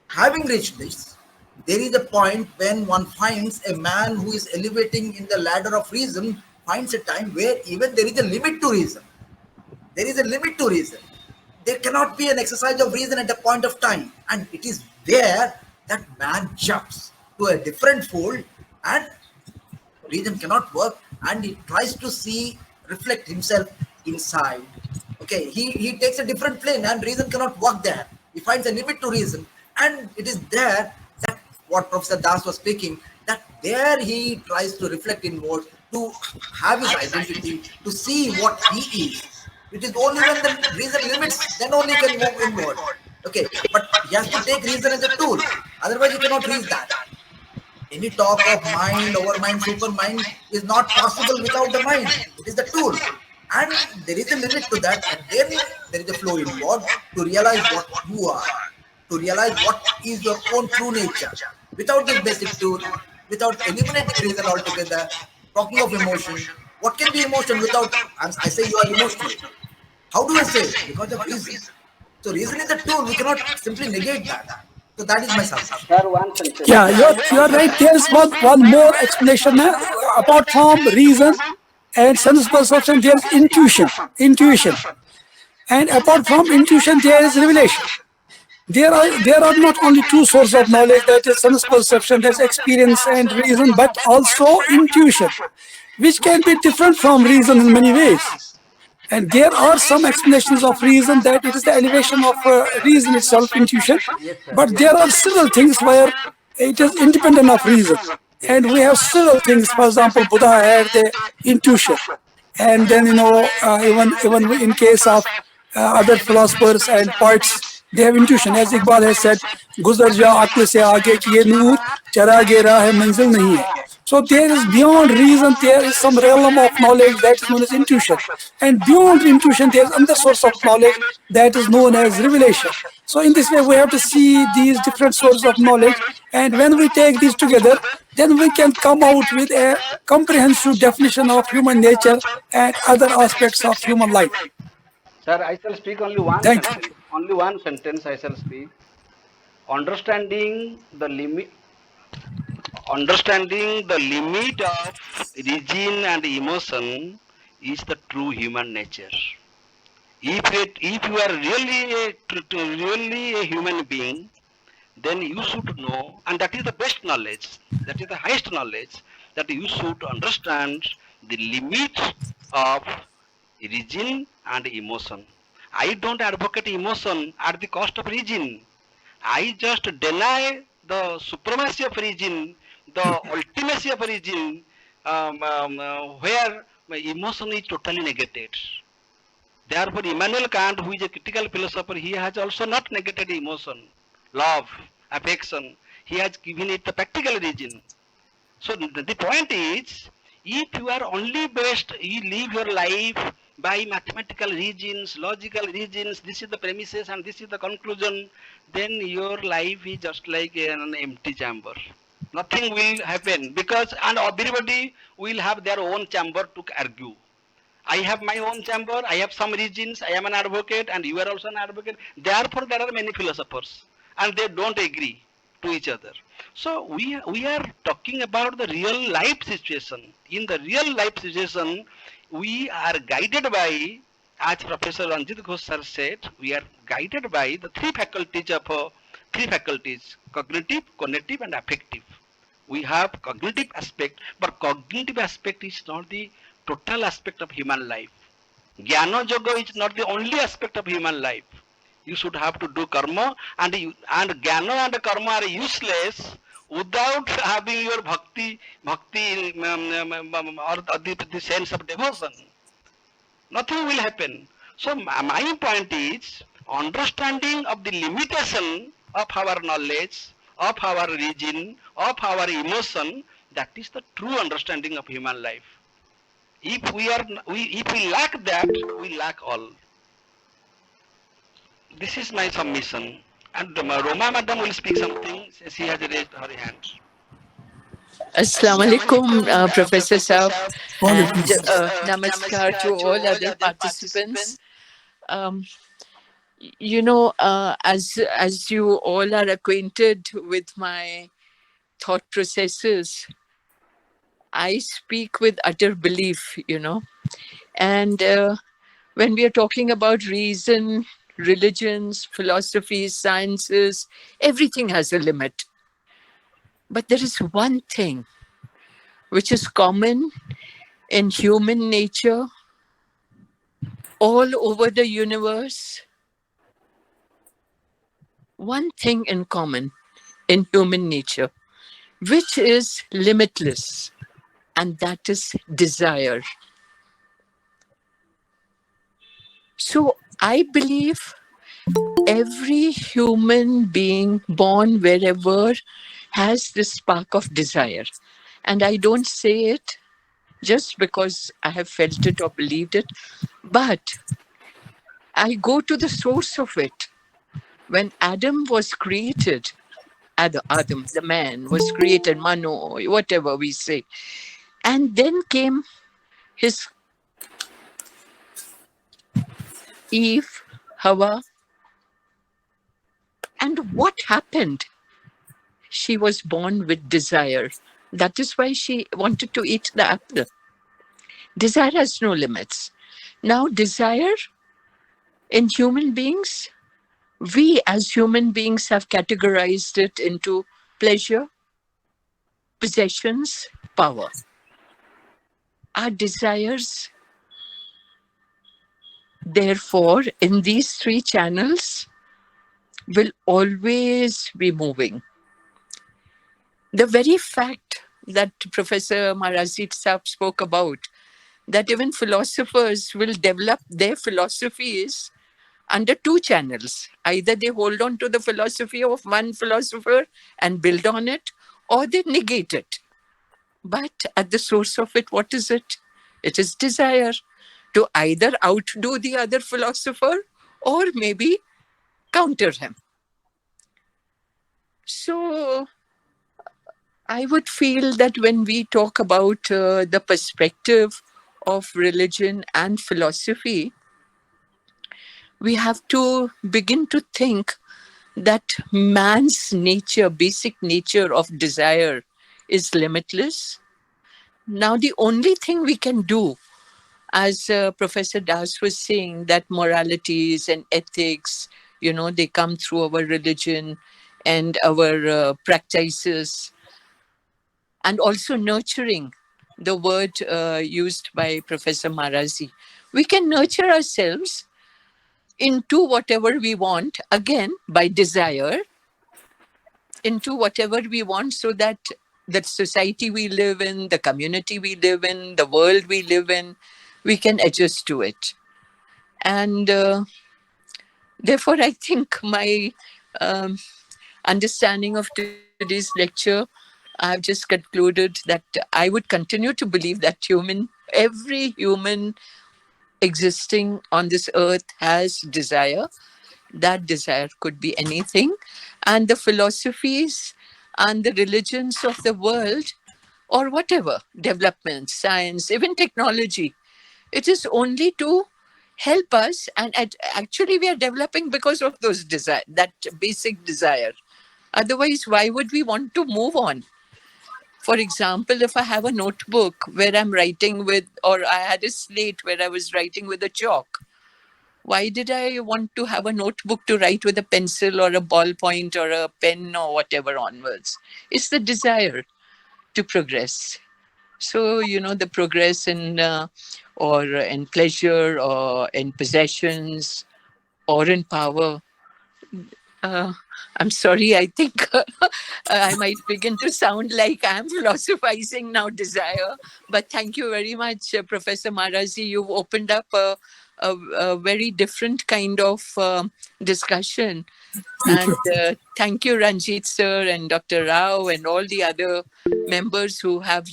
having reached this, there is a point when one finds a man who is elevating in the ladder of reason, finds a time where even there is a limit to reason. There is a limit to reason. There cannot be an exercise of reason at a point of time. And it is there that man jumps to a different fold, and reason cannot work, and he tries to see, reflect himself inside. Okay, he takes a different plane, and reason cannot work there. He finds a limit to reason, and it is there that what Professor Das was speaking, that there he tries to reflect inward, to have his identity, to see what he is. It is only when the reason limits, then only he can move inward. Okay, but he has to take reason as a tool, otherwise he cannot reach that. Any talk of mind, overmind, supermind is not possible without the mind. It is the tool. And there is a limit to that. And then there is a flow inward to realize what you are, to realize what is your own true nature. Without this basic tool, without eliminating reason altogether, talking of emotion, what can be emotion without, I say you are emotional. How do I say? Because of reason. So reason is a tool. We cannot simply negate that. So that is my submission. Sir, one sentence. Yeah, you're right. There's one more explanation. Apart from reason and sense perception, there's intuition, and apart from intuition, there is revelation. There are not only two sources of knowledge, that is sense perception, that's experience and reason, but also intuition, which can be different from reason in many ways. And there are some explanations of reason that it is the elevation of reason itself, intuition. Yes, sir. But there are several things where it is independent of reason. And we have several things. For example, Buddha had the intuition. And then, even in case of other philosophers and poets, they have intuition. As Iqbal has said, "Guzar ja akl se aage ki ye noor, charage raah manzil nahi hai." So there is beyond reason, there is some realm of knowledge that is known as intuition. And beyond intuition, there is another source of knowledge that is known as revelation. So in this way, we have to see these different sources of knowledge. And when we take these together, then we can come out with a comprehensive definition of human nature and other aspects of human life. Sir, I shall speak only one Thank you. sentence. Only one sentence I shall speak. Understanding the limit, understanding the limit of reason and emotion is the true human nature. If you are really a human being, then you should know, and that is the best knowledge, that is the highest knowledge, that you should understand the limits of reason and emotion. I don't advocate emotion at the cost of reason. I just deny the supremacy of reason, the ultimacy of reason, where emotion is totally negated. Therefore, Immanuel Kant, who is a critical philosopher, he has also not negated emotion, love, affection. He has given it the practical reason. So the point is, if you are only based, you live your life by mathematical reasons, logical reasons, this is the premises and this is the conclusion, then your life is just like an empty chamber. Nothing will happen because and everybody will have their own chamber to argue. I have my own chamber, I have some reasons, I am an advocate and you are also an advocate. Therefore, there are many philosophers and they don't agree to each other. So we are talking about the real life situation. In the real life situation, we are guided by, as Professor Ranjit Ghosh sir said, we are guided by the three faculties, cognitive, cognitive and affective. We have cognitive aspect, but cognitive aspect is not the total aspect of human life. Jnana yoga is not the only aspect of human life. You should have to do karma, and jnana and karma are useless without having your bhakti or the sense of devotion. Nothing will happen. So my point is understanding of the limitation of our knowledge, of our reason, of our emotion. That is the true understanding of human life. If we lack that, we lack all. This is my submission. And Roma madam will speak something. She has raised her hand. Assalamu alaikum, Professor Saab, and Walaikum salam. namaskar to all other participants. As you all are acquainted with my thought processes, I speak with utter belief, and when we are talking about reason, religions, philosophies, sciences, everything has a limit. But there is one thing which is common in human nature all over the universe. One thing in common in human nature, which is limitless, and that is desire. So I believe every human being born wherever has this spark of desire. And I don't say it just because I have felt it or believed it, but I go to the source of it. When Adam was created, Adam, the man, was created, Mano, whatever we say, and then came his Eve, Hawa, and what happened? She was born with desire. That is why she wanted to eat the apple. Desire has no limits. Now, desire in human beings, we as human beings have categorized it into pleasure, possessions, power. Our desires, therefore, in these three channels, will always be moving. The very fact that Professor Marazi spoke about, that even philosophers will develop their philosophies under two channels. Either they hold on to the philosophy of one philosopher and build on it, or they negate it. But at the source of it, what is it? It is desire to either outdo the other philosopher or maybe counter him. So I would feel that when we talk about the perspective of religion and philosophy, we have to begin to think that man's nature, basic nature of desire, is limitless. Now, the only thing we can do, as Professor Das was saying, that moralities and ethics, they come through our religion and our practices, and also nurturing, the word used by Professor Marazi. We can nurture ourselves into whatever we want, again, by desire, into whatever we want, so that the society we live in, the community we live in, the world we live in, we can adjust to it. And therefore, I think my understanding of today's lecture, I've just concluded that I would continue to believe that every human existing on this earth has desire. That desire could be anything. And the philosophies and the religions of the world, or whatever, development, science, even technology. It is only to help us, and actually we are developing because of those desire, that basic desire. Otherwise, why would we want to move on? For example, if I have a notebook where I'm writing with, or I had a slate where I was writing with a chalk, why did I want to have a notebook to write with a pencil or a ballpoint or a pen or whatever onwards? It's the desire to progress. So, the progress in, or in pleasure, or in possessions, or in power. Uh, I'm sorry, I think I might begin to sound like I'm philosophizing now, desire. But thank you very much, Professor Marazi. You've opened up a very different kind of discussion. Thank And you. thank you, Ranjit sir and Dr. Rao and all the other members who have,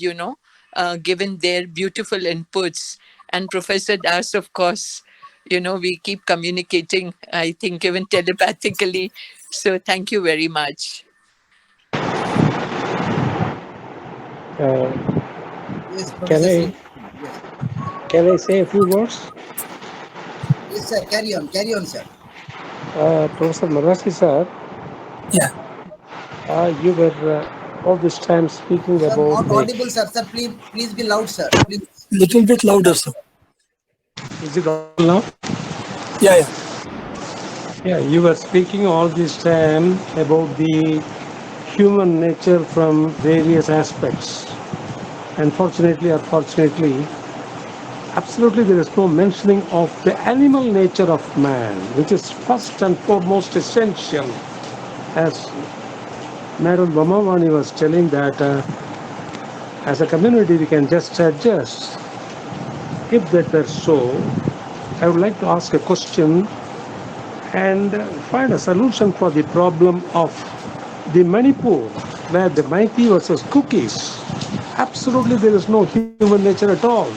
given their beautiful inputs. And Professor Das, of course, we keep communicating, I think, even telepathically. So thank you very much. Yes, Can Professor I Sri. Yes. can I say a few words? Yes, sir. Carry on, sir. Professor Marashi sir, Yeah. you were all this time speaking Sir, about not the. audible, sir. Sir, please be loud, sir. Please. Little bit louder, sir. Is it all now? Yeah, yeah. Yeah, you were speaking all this time about the human nature from various aspects. Unfortunately or fortunately, absolutely there is no mentioning of the animal nature of man, which is first and foremost essential. As Madam Bhamavani was telling that as a community we can just adjust. If that were so, I would like to ask a question and find a solution for the problem of the Manipur, where the Maiti versus cookies. Absolutely, there is no human nature at all.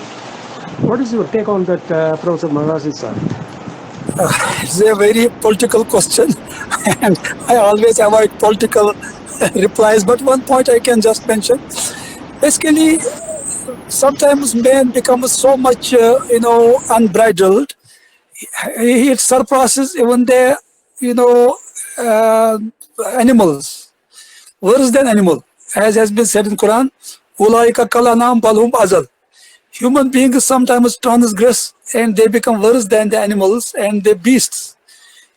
What is your take on that, Professor Marazi sir? It's a very political question, and I always avoid political replies. But one point I can just mention: basically, sometimes men become so much, unbridled. It surpasses even the, you know, uh, animals. Worse than animal, as has been said in Quran. Ulaika kalanam balhum azal. Human beings sometimes transgress and they become worse than the animals and the beasts.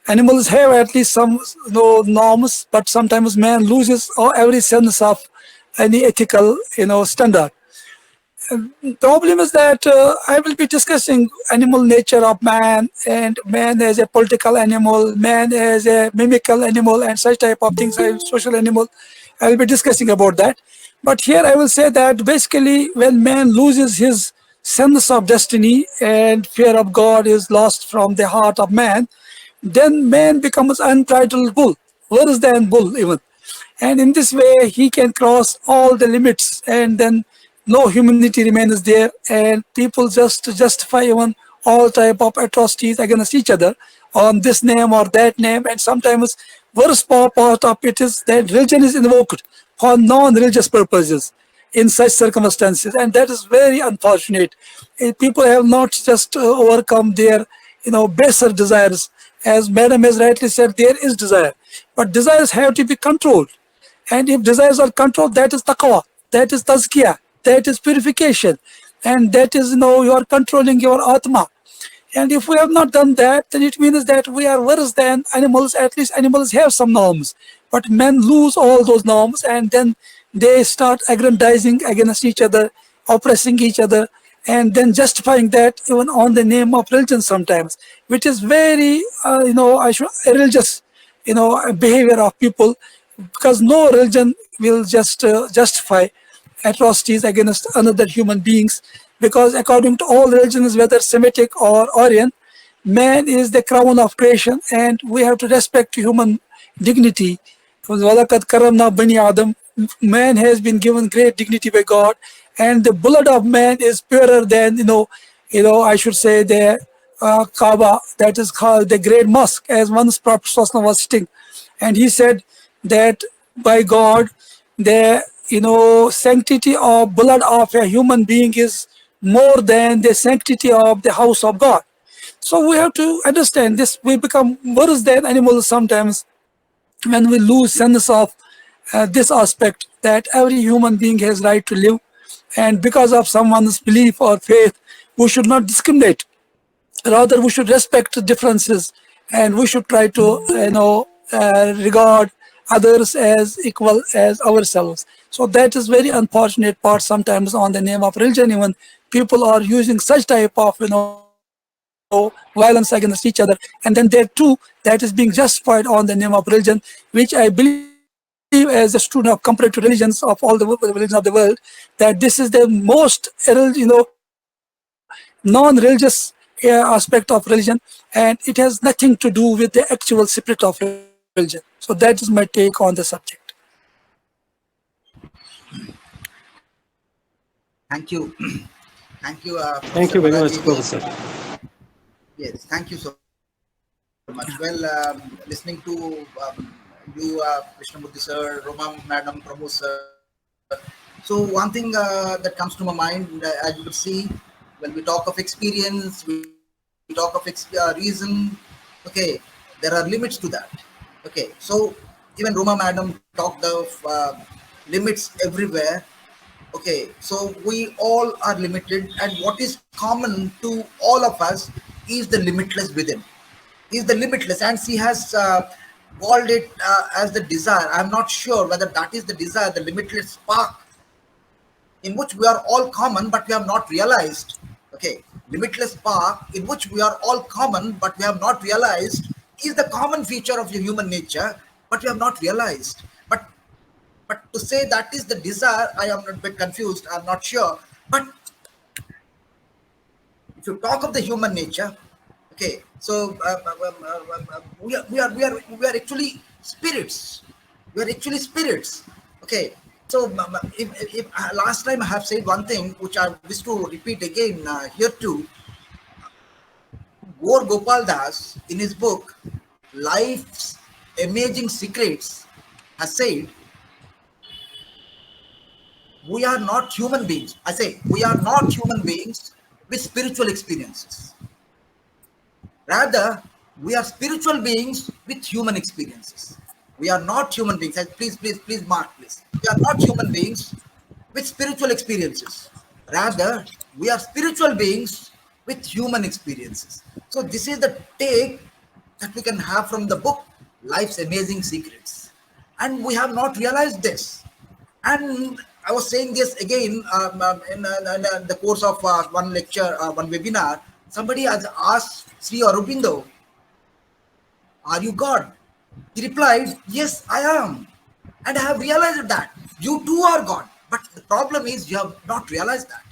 Animals have at least some norms, but sometimes man loses every sense of any ethical standard. Problem is that I will be discussing animal nature of man and man as a political animal, man as a mimical animal, and such type of things. Social animal. I will be discussing about that. But here I will say that basically when man loses his sense of destiny and fear of God is lost from the heart of man, then man becomes unbridled bull, worse than bull even. And in this way, he can cross all the limits, and then no humanity remains there, and people just justify even all type of atrocities against each other on this name or that name. And sometimes worst part of it is that religion is invoked for non-religious purposes in such circumstances, and that is very unfortunate. People have not just overcome their baser desires. As Madam has rightly said, there is desire, but desires have to be controlled. And if desires are controlled, that is taqwa, that is tazkiyah, that is purification, and that is you are controlling your atma. And if we have not done that, then it means that we are worse than animals. At least animals have some norms, but men lose all those norms, and then they start aggrandizing against each other, oppressing each other, and then justifying that even on the name of religion sometimes, which is very, irreligious, behavior of people, because no religion will just justify atrocities against another human beings, because according to all religions, whether Semitic or Orient, man is the crown of creation, and we have to respect human dignity. وَلَقَدْ كَرَمْنَا بَنِي آدَمَ. Man has been given great dignity by God, and the blood of man is purer than I should say the Kaaba, that is called the Great Mosque, as once Prophet was sitting, and he said that by God, the sanctity of blood of a human being is more than the sanctity of the house of God. So we have to understand this. We become worse than animals sometimes when we lose sense of this aspect, that every human being has right to live, and because of someone's belief or faith, we should not discriminate. Rather, we should respect differences, and we should try to regard others as equal as ourselves. So that is very unfortunate part sometimes on the name of religion. Even people are using such type of violence against each other, and then there too, that is being justified on the name of religion, which I believe as a student of comparative religions of all the religions of the world, that this is the most non-religious aspect of religion, and it has nothing to do with the actual spirit of religion. So that is my take on the subject. Thank you. Thank you, Thank Professor you very much, Maraji. Professor. Yes, thank you so much. Well, listening to you, Krishnamurthy sir, Roma madam, Pramod sir. So one thing that comes to my mind, as you could see, when we talk of experience, we talk of reason. Okay, there are limits to that. Okay, so even Roma madam talked of limits everywhere. Okay, so we all are limited, and what is common to all of us is the limitless within. Is the limitless, and she has called it as the desire. I'm not sure whether that is the desire, the limitless spark, in which we are all common, but we have not realized. Okay, limitless spark, in which we are all common, but we have not realized, is the common feature of your human nature, but we have not realized. But to say that is the desire, I am a bit confused. I'm not sure. But if you talk of the human nature, okay, so we are actually spirits. We are actually spirits. Okay, so if last time I have said one thing which I wish to repeat again here too. Gaur Gopal Das, in his book Life's Amazing Secrets, has said, we are not human beings. I say, we are not human beings with spiritual experiences. Rather, we are spiritual beings with human experiences. We are not human beings. Please mark, please. We are not human beings with spiritual experiences. Rather, we are spiritual beings with human experiences. So this is the take that we can have from the book Life's Amazing Secrets. And we have not realized this. And I was saying this again in the course of one lecture, one webinar. Somebody has asked Sri Aurobindo, are you God? He replied, yes, I am. And I have realized that you too are God. But the problem is you have not realized that.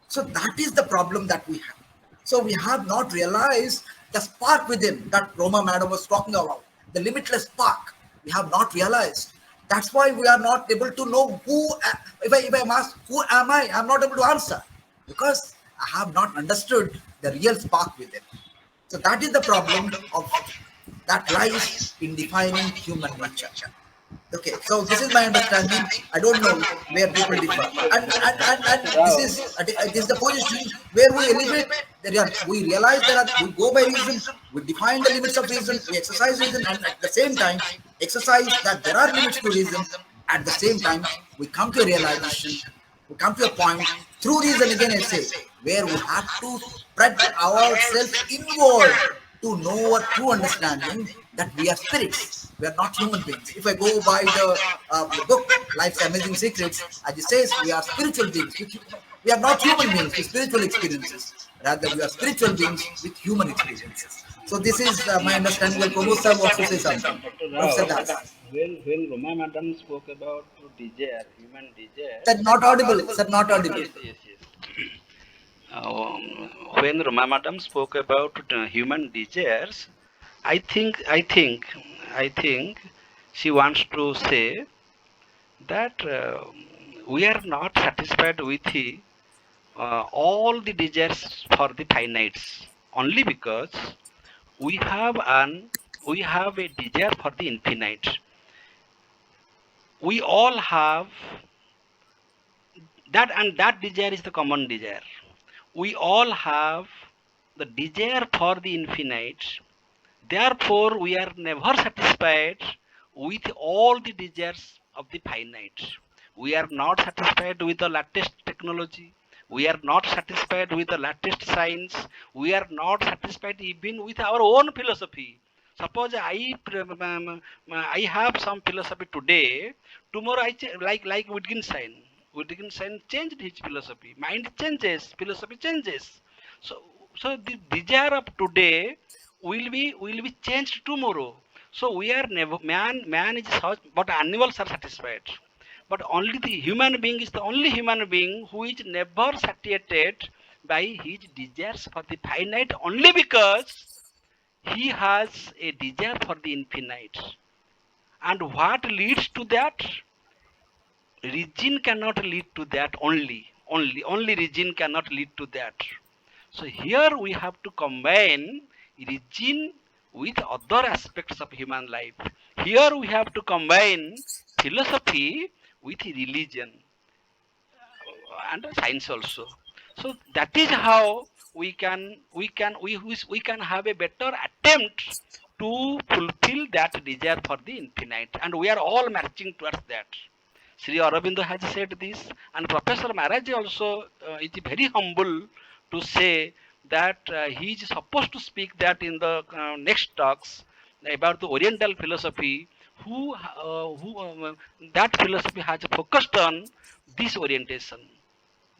So that is the problem that we have. So we have not realized the spark within that Roma madam was talking about, the limitless spark. We have not realized. That's why we are not able to know if I am asked, who am I? I'm not able to answer because I have not understood the real spark within. So that is the problem of that lies in defining human nature. Okay, so this is my understanding. I don't know where people differ, and this is the position where we elevate. We realize we go by reason, we define the limits of reason, we exercise reason, and at the same time exercise that there are limits to reason. At the same time, we come to a realization, we come to a point through reason again. I say where we have to spread ourselves inward to know a true understanding that we are spirits, we are not human beings. If I go by the book Life's Amazing Secrets, as it says, we are spiritual beings. We are not human beings with spiritual experiences. Rather, we are spiritual beings with human experiences. So this is my understanding. Well, Prabhu sir wants to say something. Dr. Professor Rao, Das. when Roma Madam spoke about desire, human desire, Sir, not audible. Sir, not audible. yes. When Roma Madam spoke about human desires, I think she wants to say that we are not satisfied with all the desires for the finites only because we have an we have a desire for the infinite. we all have that, and that desire is the common desire. We all have the desire for the infinite. Therefore, we are never satisfied with all the desires of the finite. We are not satisfied with the latest technology. We are not satisfied with the latest science. We are not satisfied even with our own philosophy. Suppose I have some philosophy today. Tomorrow like Wittgenstein. Wittgenstein changed his philosophy. Mind changes, philosophy changes. So so the desire of today will be changed tomorrow. So we are never man is such, but animals are satisfied. But only the human being is the only human being who is never satiated by his desires for the finite, only because he has a desire for the infinite. And what leads to that? Region cannot lead to that. Only region cannot lead to that. So here we have to combine region with other aspects of human life. Here we have to combine philosophy with religion and science also. So that is how we can have a better attempt to fulfill that desire for the infinite, and we are all marching towards that. Sri Aurobindo has said this, and Professor Marazi also is very humble to say that he is supposed to speak that in the next talks about the Oriental philosophy, that philosophy has focused on this orientation,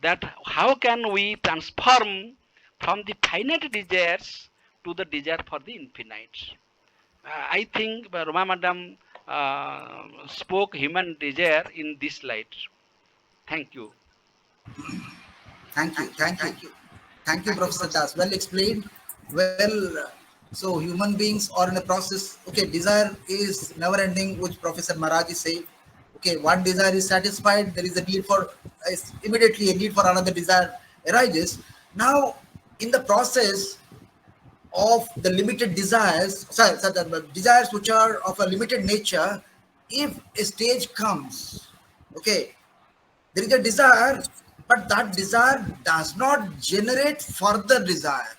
that how can we transform from the finite desires to the desire for the infinite. I think Roma Madam spoke human desire in this light. Thank you. Thank you, thank you, Professor Das. Well explained. Well, so human beings are in a process. Okay, desire is never ending, which Professor Maraji said. Okay, one desire is satisfied, there is a need for immediately a need for another desire arises. Now, in the process of the limited desires, the desires which are of a limited nature, if a stage comes, okay, there is a desire, but that desire does not generate further desire.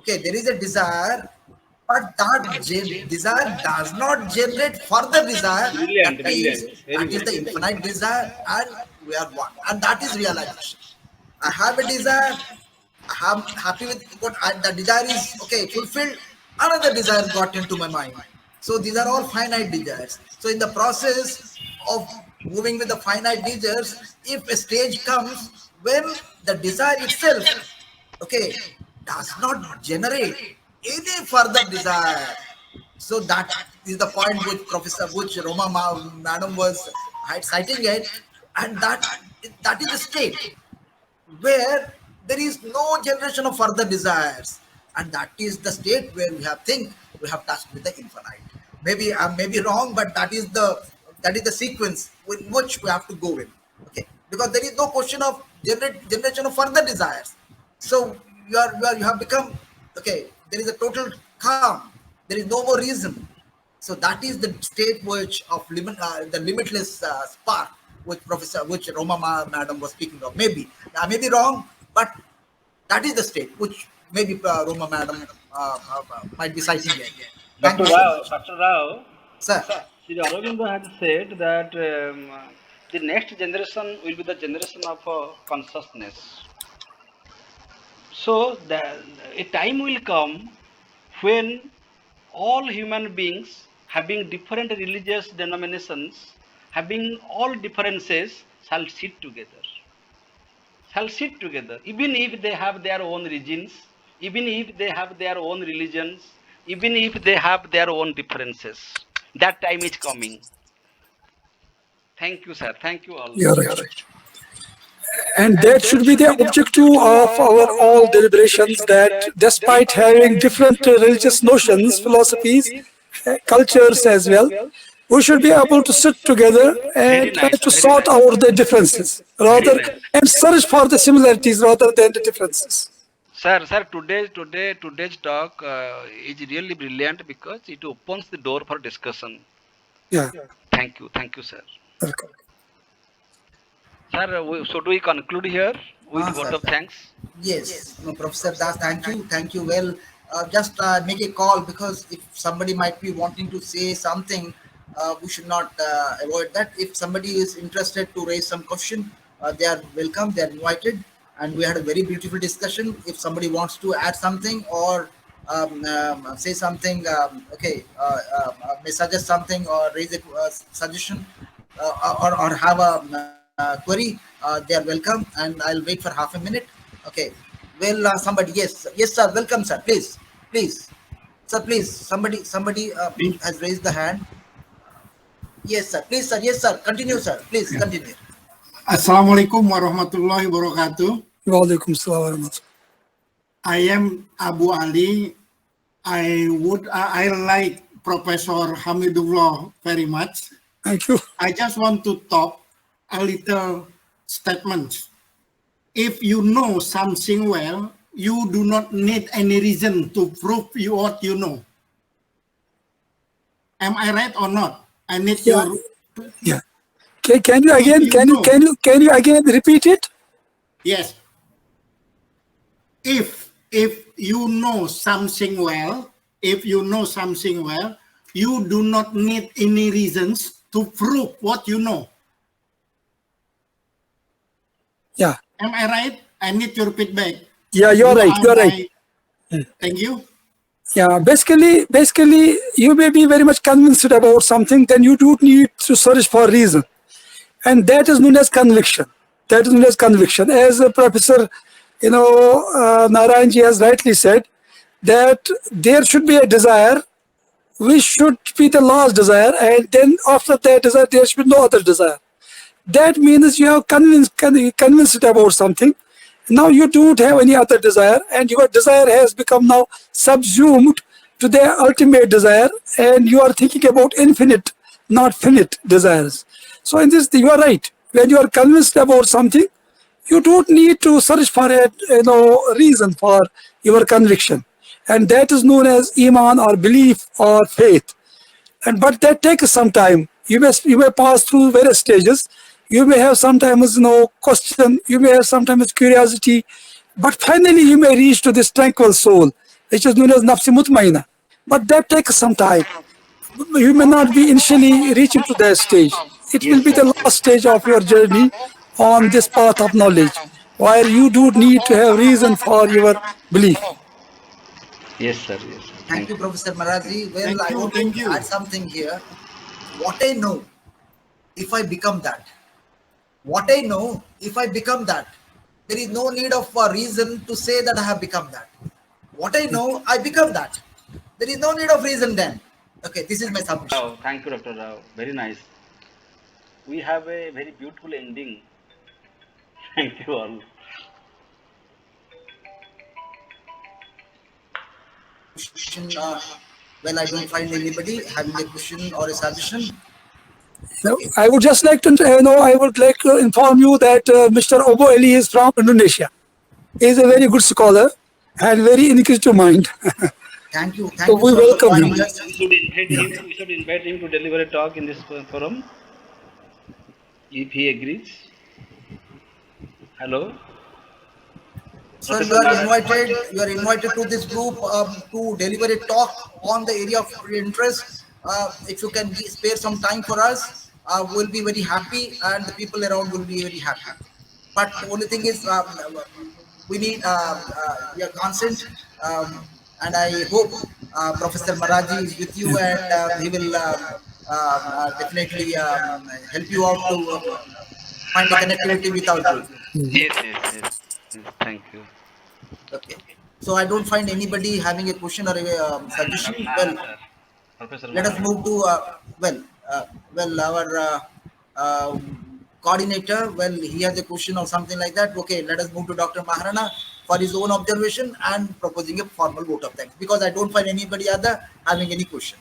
Okay, there is a desire, but that desire does not generate further desire. Brilliant, That means very that is good. the infinite desire, and we are one, and that is realization. I have a desire, I'm happy with the desire is okay fulfilled. Another desire got into my mind. So these are all finite desires. So in the process of moving with the finite desires, if a stage comes when the desire itself, okay, does not generate any further desire. So that is the point which Roma Madam was citing it, and that is the state where there is no generation of further desires, and that is the state where we have touched with the infinite. Maybe I may be wrong, but that is the sequence with which we have to go in. Okay, because there is no question of generation of further desires. So you have become okay. There is a total calm. There is no more reason. So that is the state which of the limitless spark which Roma Madam was speaking of. Maybe I may be wrong, but that is the state which maybe Roma Madam might be citing here. Thank you so much, Dr. Rao, sir. Sri Aurobindo has said that the next generation will be the generation of consciousness. So a time will come when all human beings having different religious denominations, having all differences, shall sit together. Shall sit together, even if they have their own regions, even if they have their own religions, even if they have their own differences. That time is coming. Thank you, sir. Thank you all. You're right. And that should be the objective of our all deliberations, that despite having different religious notions, philosophies, cultures as well, we should be able to sit together Very and try nice, to very sort nice. out the differences Very rather nice. and search for the similarities rather than the differences. Sir, today's talk is really brilliant because it opens the door for discussion. Yeah. Thank you, sir. Welcome. Sir, so do we conclude here with vote Sir. of thanks? Yes, no, Professor Das, thank you. Well, just make a call, because if somebody might be wanting to say something, we should not avoid that. If somebody is interested to raise some question, they are welcome, they are invited, and we had a very beautiful discussion. If somebody wants to add something or say something, may suggest something or raise a suggestion, or have a query, they are welcome, and I'll wait for half a minute. Okay. Well, somebody, yes, sir. Welcome, sir. Please, sir. Please, somebody has raised the hand. Yes, sir. Please, sir. Yes, sir. Continue, sir. Please continue. Assalamualaikum warahmatullahi wabarakatuh. Walaikum salam wa rahmatullah. I am Abu Ali. I like Professor Hamidullah very much. Thank you. I just want to talk a little statement. If you know something well, you do not need any reason to prove what you know. Am I right or not? I need Yeah. your. Yeah. Can you again? You Can you know. can you again repeat it? Yes. If you know something well, you do not need any reasons to prove what you know. Yeah. Am I right? I need your feedback. Yeah, you're right. You're right. Thank you. Yeah, basically, you may be very much convinced about something, then you do need to search for reason. And that is known as conviction. As Professor, Narayanji has rightly said, that there should be a desire, which should be the last desire, and then after that desire, there should be no other desire. That means you have convinced about something. Now you don't have any other desire, and your desire has become now subsumed to the ultimate desire, and you are thinking about infinite, not finite desires. So in this, you are right. When you are convinced about something, you don't need to search for a reason for your conviction, and that is known as iman or belief or faith. But that takes some time. You may pass through various stages. You may have sometimes question. You may have sometimes curiosity, but finally you may reach to this tranquil soul, which is known as nafsi mutmaina. But that takes some time. You may not be initially reaching to that stage. It will be the last stage of your journey on this path of knowledge, where you do need to have reason for your belief. Yes, sir. Thank you, Professor Marazi. Well, Thank I you, want thank to you. add something here. What I know, if I become that. What I know, if I become that, there is no need of a reason to say that I have become that. What I know, I become that. There is no need of reason then. Okay, this is my submission. Oh, thank you, Dr. Rao. Very nice. We have a very beautiful ending. Thank you all. Well, I don't find anybody having a question or a suggestion. I would just like to inform you that Mr. Obo Ali is from Indonesia. He is a very good scholar and very inquisitive mind. Thank you. So we welcome him. We should invite him to deliver a talk in this forum, if he agrees. Hello. Sir, you are invited. You are invited to this group to deliver a talk on the area of interest. If you can spare some time for us, we'll be very happy, and the people around will be very happy. But the only thing is, we need your consent, and I hope Professor Maraji is with you, and he will definitely help you out to find a connectivity with our group. Yes. Thank you. Okay. So I don't find anybody having a question or a suggestion. Well, let us move to our coordinator. Well, he has a question or something like that. Okay, let us move to Dr. Maharana for his own observation and proposing a formal vote of thanks, because I don't find anybody other having any question.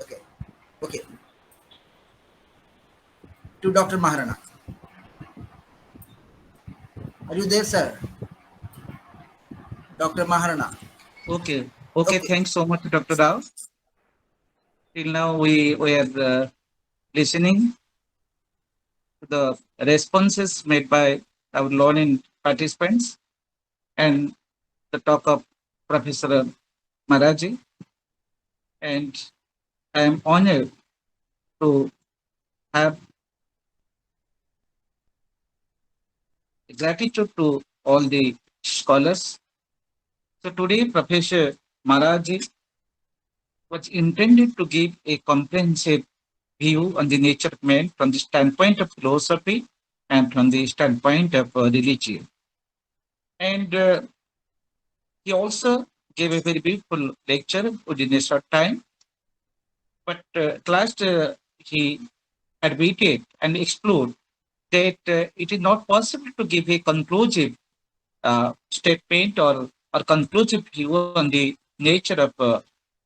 Okay. To Dr. Maharana. Are you there, sir? Dr. Maharana. Okay. Thanks so much, Dr. Rao. Till now, we are listening to the responses made by our learning participants and the talk of Professor Maraji. And I am honored to have gratitude to all the scholars. So today, Professor Maraji was intended to give a comprehensive view on the nature of man from the standpoint of philosophy and from the standpoint of religion. And he also gave a very beautiful lecture within a short time. But at last, he admitted and explored that it is not possible to give a conclusive statement or conclusive view on the nature of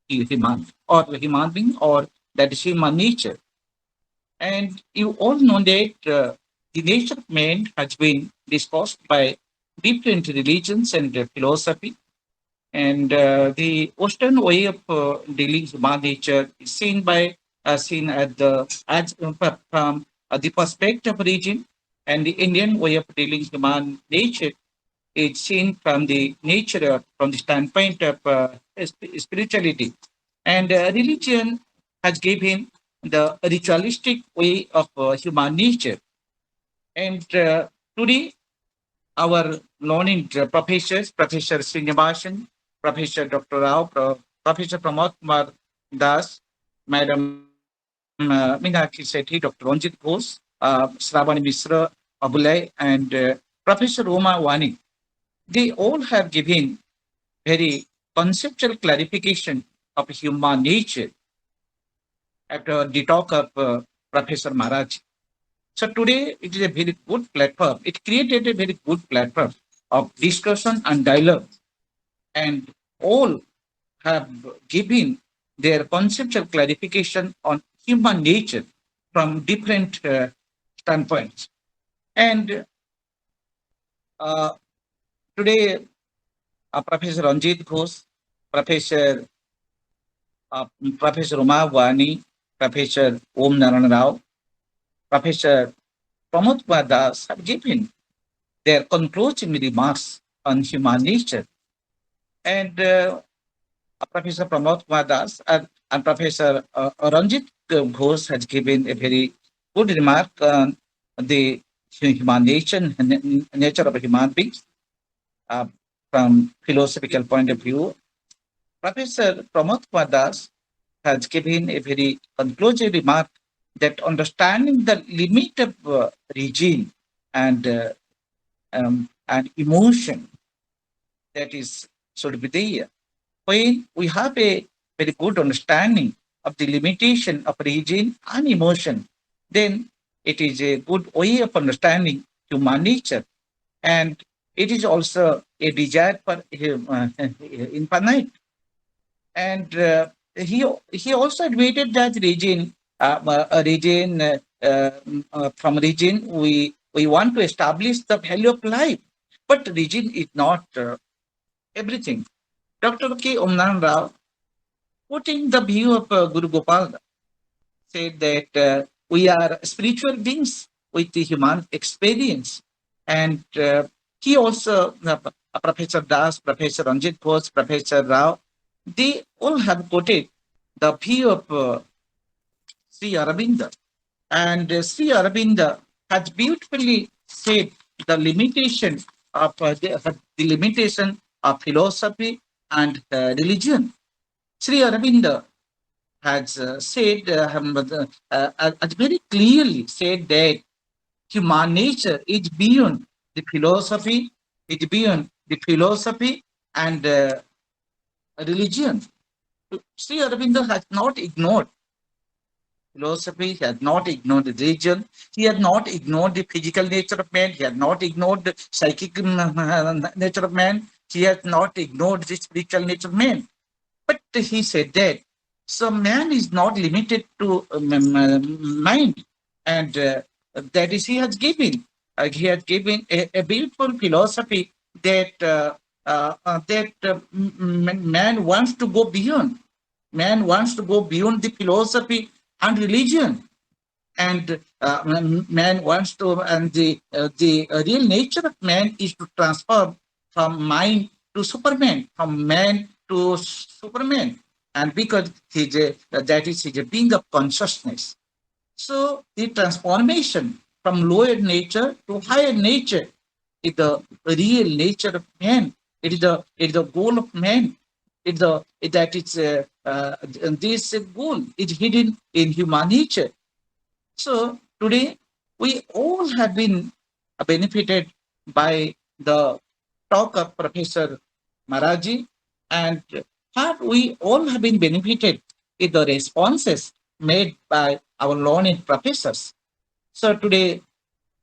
human or human being or that is human nature. And you all know that the nature of man has been discussed by different religions and philosophy. And the Western way of dealing human nature is seen at the as from the perspective of religion, and the Indian way of dealing human nature is seen from the nature from the standpoint of spirituality. And religion has given the ritualistic way of human nature. And today, our learning professors, Professor Srinivasan, Professor Dr. Rao, Professor Pramod Kumar Das, Madam Meenakshi Sethi, Dr. Ranjit Ghosh, Shravani Misra, Abulai, and Professor Roma Wani, they all have given very conceptual clarification of human nature after the talk of Professor Maharaj. So today it is a very good platform. It created a very good platform of discussion and dialogue, and all have given their conceptual clarification on human nature from different standpoints. And uh, today, Professor Ranjit Ghosh, Professor Professor Uma Wani, Professor Om Narana Rao, Professor Pramod Kumar Das have given their concluding remarks on human nature. And Professor Pramod Kumar Das and Professor Ranjit Ghosh has given a very good remark on the human nature and nature of human beings uh, from philosophical point of view. Professor Pramod Kumar Das has given a very conclusive remark that understanding the limit of regime and emotion that is should be there. When we have a very good understanding of the limitation of region and emotion, then it is a good way of understanding human nature. And it is also a desire for infinite. And he also admitted that from region we want to establish the value of life, but region is not everything. Dr. K. Omnan Rao, putting the view of Guru Gopal, said that we are spiritual beings with the human experience. And he also, Professor Das, Professor Ranjit Ghosh, Professor Rao, they all have quoted the view of Sri Aurobindo. And Sri Aurobindo has beautifully said the limitation of the limitation of philosophy and religion. Sri Aurobindo has said, has very clearly said that human nature is beyond the philosophy, is beyond the philosophy and religion. Sri Aurobindo has not ignored philosophy, he had not ignored the religion, he had not ignored the physical nature of man, he had not ignored the psychic nature of man, he had not ignored the spiritual nature of man. But he said that so man is not limited to mind, and that is he has given. He has given a beautiful philosophy that man wants to go beyond. Man wants to go beyond the philosophy and religion. and man wants to, and the real nature of man is to transform from mind to Superman, from man to Superman, and because that is he's a being of consciousness. So the transformation from lower nature to higher nature is the real nature of man. It is the goal of man. This goal is hidden in human nature. So today we all have been benefited by the talk of Professor Maraji, and what we all have been benefited is the responses made by our learned professors. So today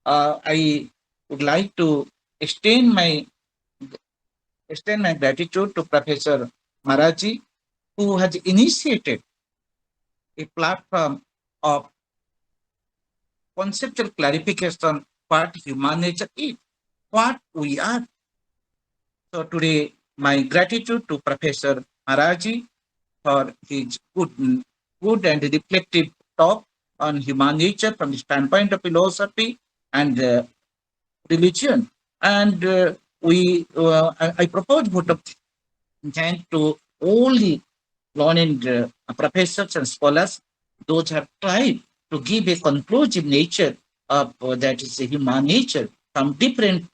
I would like to extend my gratitude to Professor Maraji, who has initiated a platform of conceptual clarification what human nature is, what we are. So today, my gratitude to Professor Maraji for his good and reflective talk on human nature from the standpoint of philosophy and religion. And I propose vote of thanks to all the learned professors and scholars, those have tried to give a conclusive nature of that is a human nature from different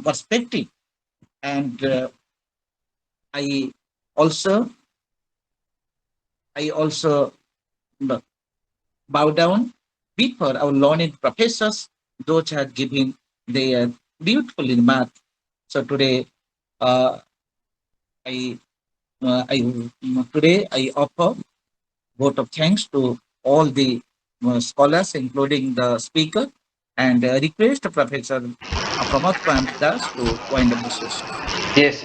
perspective. And I also bow down before our learned professors, those have given their beautiful remark. So today, I I offer vote of thanks to all the scholars, including the speaker, and request Professor Pramod Das to wind up the session. Yes,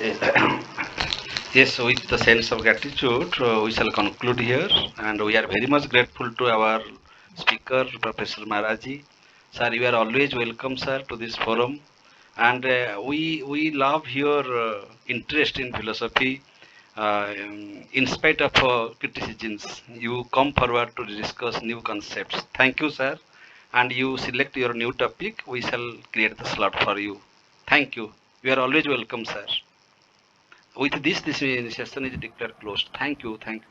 yes, with the sense of gratitude, we shall conclude here, and we are very much grateful to our speaker, Professor Maraji. Sir, you are always welcome, sir, to this forum, and we love your interest in philosophy. In spite of criticisms, you come forward to discuss new concepts. Thank you, sir, and you select your new topic. We shall create the slot for you. Thank you. You are always welcome, sir. With this session is declared closed. Thank you. Thank you.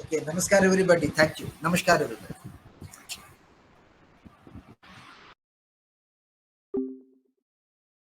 Okay, namaskar everybody. Thank you. Namaskar everybody.